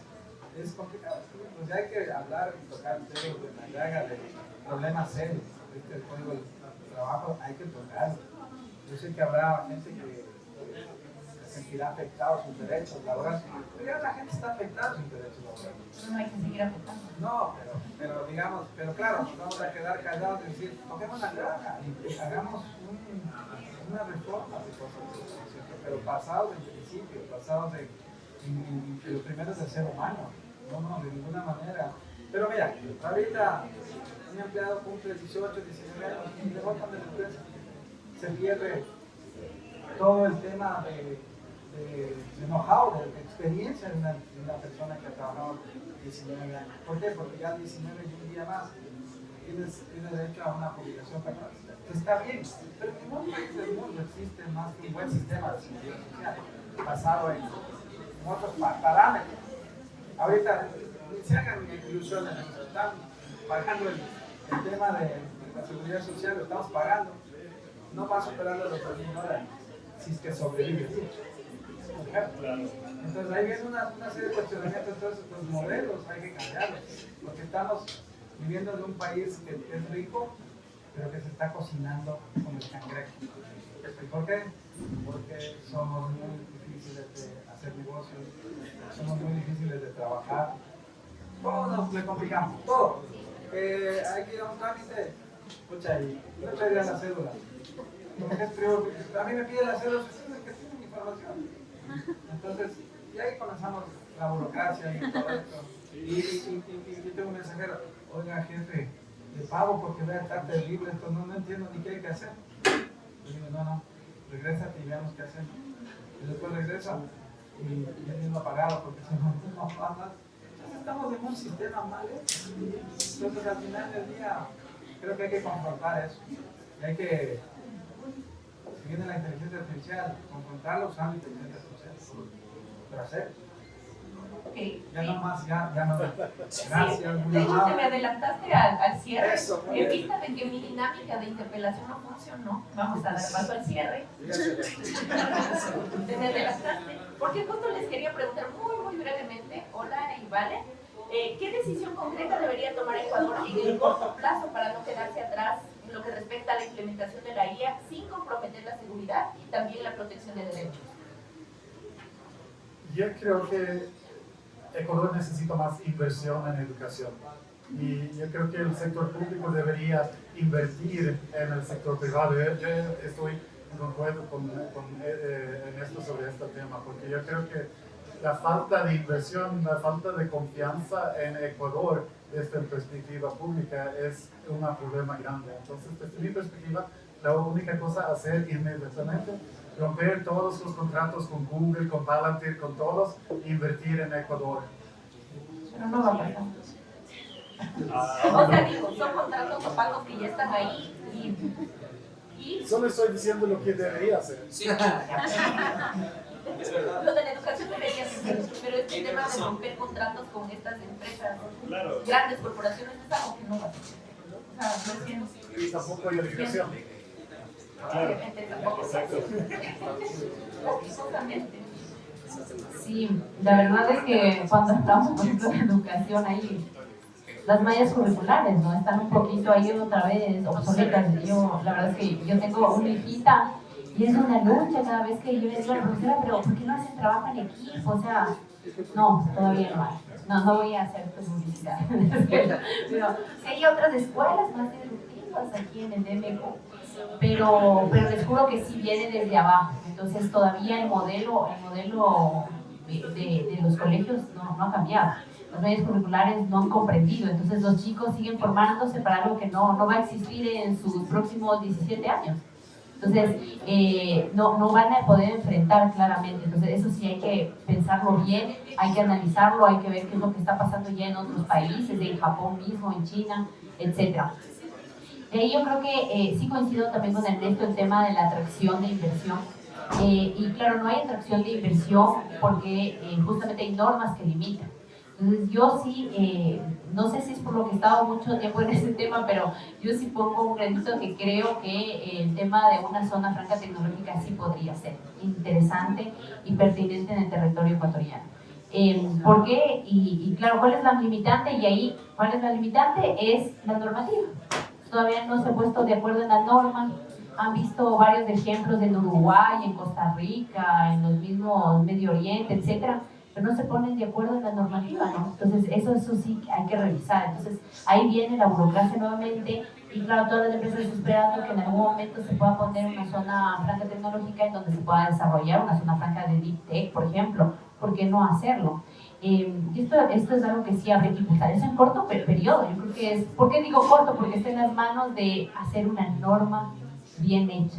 es complicado. Pues hay que hablar y tocar dedos de la llaga de problemas serios. El código del trabajo hay que tocarlo. Yo sé que habrá gente que se sentirá afectado sus derechos laborales, pero ya la gente está afectada sus derechos laborales. No hay que seguir afectando. No, pero digamos, pero claro, nos vamos a quedar callados y decir, toquemos la llaga y hagamos una reforma de cosas, pero basados en principios, basados en los primeros del ser humano. No, de ninguna manera. Pero mira, ahorita un empleado cumple 18, 19 años y le botan de la empresa. Se pierde todo el tema de know-how, de experiencia de una persona que ha trabajado 19 años. ¿Por qué? Porque ya 19 y un día más tienes derecho a una publicación para está bien, pero en ningún país del mundo existe más que un buen sistema de seguridad social basado en otros parámetros. Ahorita se hagan ilusiones, están pagando el tema de la seguridad social, lo estamos pagando, no va a superar los 2.000 dólares si es que sobrevive. Entonces ahí viene una serie de cuestionamientos. Entonces los modelos hay que cambiarlos, porque estamos viviendo en un país que es rico, pero que se está cocinando con el cangrejo. ¿Por qué? Porque somos muy difíciles de hacer negocios, somos muy difíciles de trabajar, todo nos le complicamos, todo. Hay que ir a un trámite, escucha, y no traería la cédula. porque es privado, a mí me piden hacer los estudios que tienen información. Entonces, y ahí comenzamos la burocracia y todo esto. Y yo tengo un mensajero, oiga jefe, le pago porque voy a estar terrible, esto no entiendo ni qué hay que hacer. Yo digo, no, regrésate y veamos qué hacemos. Y después regreso y ya mismo apagado porque si no pasa. Entonces estamos en un sistema mal hecho. Entonces al final del día creo que hay que confrontar eso. Y hay que, si viene la inteligencia artificial, confrontarlo usando inteligencia artificial. Pero hacer. Okay. Ya no más, ya no. Gracias, De muy hecho, te me amable. adelantaste al cierre. Eso, muy En bien. vista de que mi dinámica de interpelación no funcionó, vamos a dar paso al cierre. Te me adelantaste. Porque justo les quería preguntar muy brevemente, hola y vale, ¿qué decisión concreta debería tomar Ecuador en el corto plazo para no quedarse atrás en lo que respecta a la implementación de la IA sin comprometer la seguridad y también la protección de derechos? Yo creo que Ecuador necesita más inversión en educación y yo creo que el sector público debería invertir en el sector privado. Yo estoy de acuerdo en esto sobre este tema, porque yo creo que la falta de inversión, la falta de confianza en Ecuador desde la perspectiva pública es un problema grande. Entonces, desde mi perspectiva, la única cosa a hacer inmediatamente romper todos los contratos con Google, con Palantir, con todos, e invertir en Ecuador. Pero no va a pasar. O sea, digo, son contratos opacos que ya están ahí y Solo estoy diciendo lo que debería hacer. lo de la educación debería ser, pero este tema de romper contratos con estas empresas, grandes corporaciones, es algo que no va a ser. O sea, lo siento. Y tampoco hay educación. Obviamente tampoco. Justamente. Sí, la verdad es que cuando hablamos, por ejemplo, de educación, ahí las mallas curriculares, ¿no? Están un poquito ahí otra vez obsoletas. Yo, la verdad es que yo tengo una hijita y es una lucha cada vez que yo le digo a la profesora, pero ¿por qué no hacen trabajo en equipo? O sea, no, todavía no hay. No voy a hacer publicidad. Pero sí hay otras escuelas más disruptivas aquí en el DMCO, pero les juro que sí viene desde abajo. Entonces todavía el modelo de los colegios no ha cambiado. Los medios curriculares no han comprendido, entonces los chicos siguen formándose para algo que no va a existir en sus próximos 17 años. Entonces, no van a poder enfrentar claramente. Entonces, eso sí hay que pensarlo bien, hay que analizarlo, hay que ver qué es lo que está pasando ya en otros países, en Japón mismo, en China, etc. Yo creo que sí coincido también con Ernesto el tema de la atracción de inversión. Y claro, no hay atracción de inversión porque justamente hay normas que limitan. Entonces yo sí, no sé si es por lo que he estado mucho tiempo en ese tema, pero yo sí pongo un granito que creo que el tema de una zona franca tecnológica sí podría ser interesante y pertinente en el territorio ecuatoriano. ¿Por qué? Y claro, ¿cuál es la limitante? Y ahí, ¿cuál es la limitante? Es la normativa. Todavía no se ha puesto de acuerdo en la norma. Han visto varios ejemplos en Uruguay, en Costa Rica, en los mismos Medio Oriente, etcétera, pero no se ponen de acuerdo en la normativa, ¿no? Entonces eso sí hay que revisar. Entonces ahí viene la burocracia nuevamente y claro, todas las empresas esperando que en algún momento se pueda poner una zona franca tecnológica en donde se pueda desarrollar una zona franca de Deep Tech, por ejemplo. ¿Por qué no hacerlo? Y esto es algo que sí habría que impulsar. Eso en corto periodo, yo creo que es... ¿Por qué digo corto? Porque está en las manos de hacer una norma bien hecha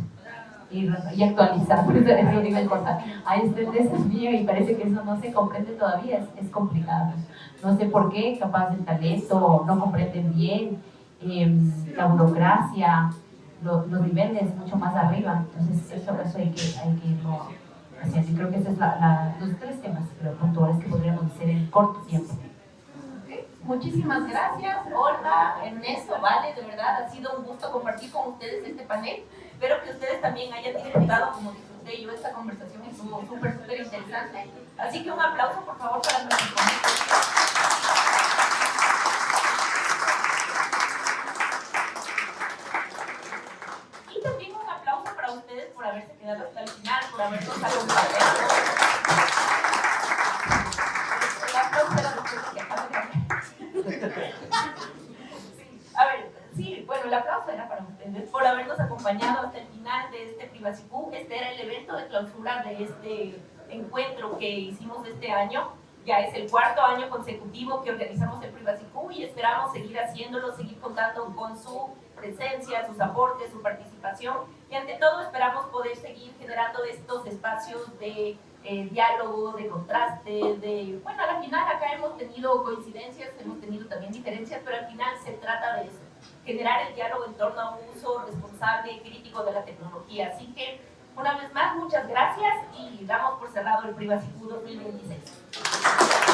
y actualizar, por eso es digo en corta. Ahí está el desafío y parece que eso no se comprende todavía, es complicado. No sé por qué, capaz el talento no comprenden bien, la burocracia, los niveles mucho más arriba. Entonces eso hay que irlo haciendo. Y creo que esos son los tres temas puntuales que podríamos hacer en corto tiempo. Muchísimas gracias, Olga, Ernesto, Vale, de verdad ha sido un gusto compartir con ustedes este panel. Espero que ustedes también hayan disfrutado, como disfruté yo, esta conversación estuvo súper interesante. Así que un aplauso, por favor, para nuestros ponentes. Y también un aplauso para ustedes por haberse quedado hasta el final, por habernos acompañado. El aplauso de la respuesta que acaba de hacer. Sí, a ver, sí, bueno, el aplauso era para ustedes por habernos acompañado hasta el final de evento de clausura de este encuentro que hicimos este año. Ya es el 4º año consecutivo que organizamos el PrivacyQ y esperamos seguir haciéndolo, seguir contando con su presencia, sus aportes, su participación, y ante todo esperamos poder seguir generando estos espacios de diálogo, de contraste, de, bueno, al final acá hemos tenido coincidencias, hemos tenido también diferencias, pero al final se trata de eso, generar el diálogo en torno a un uso responsable y crítico de la tecnología. Así que, una vez más, muchas gracias y damos por cerrado el PrivacyQ 2026.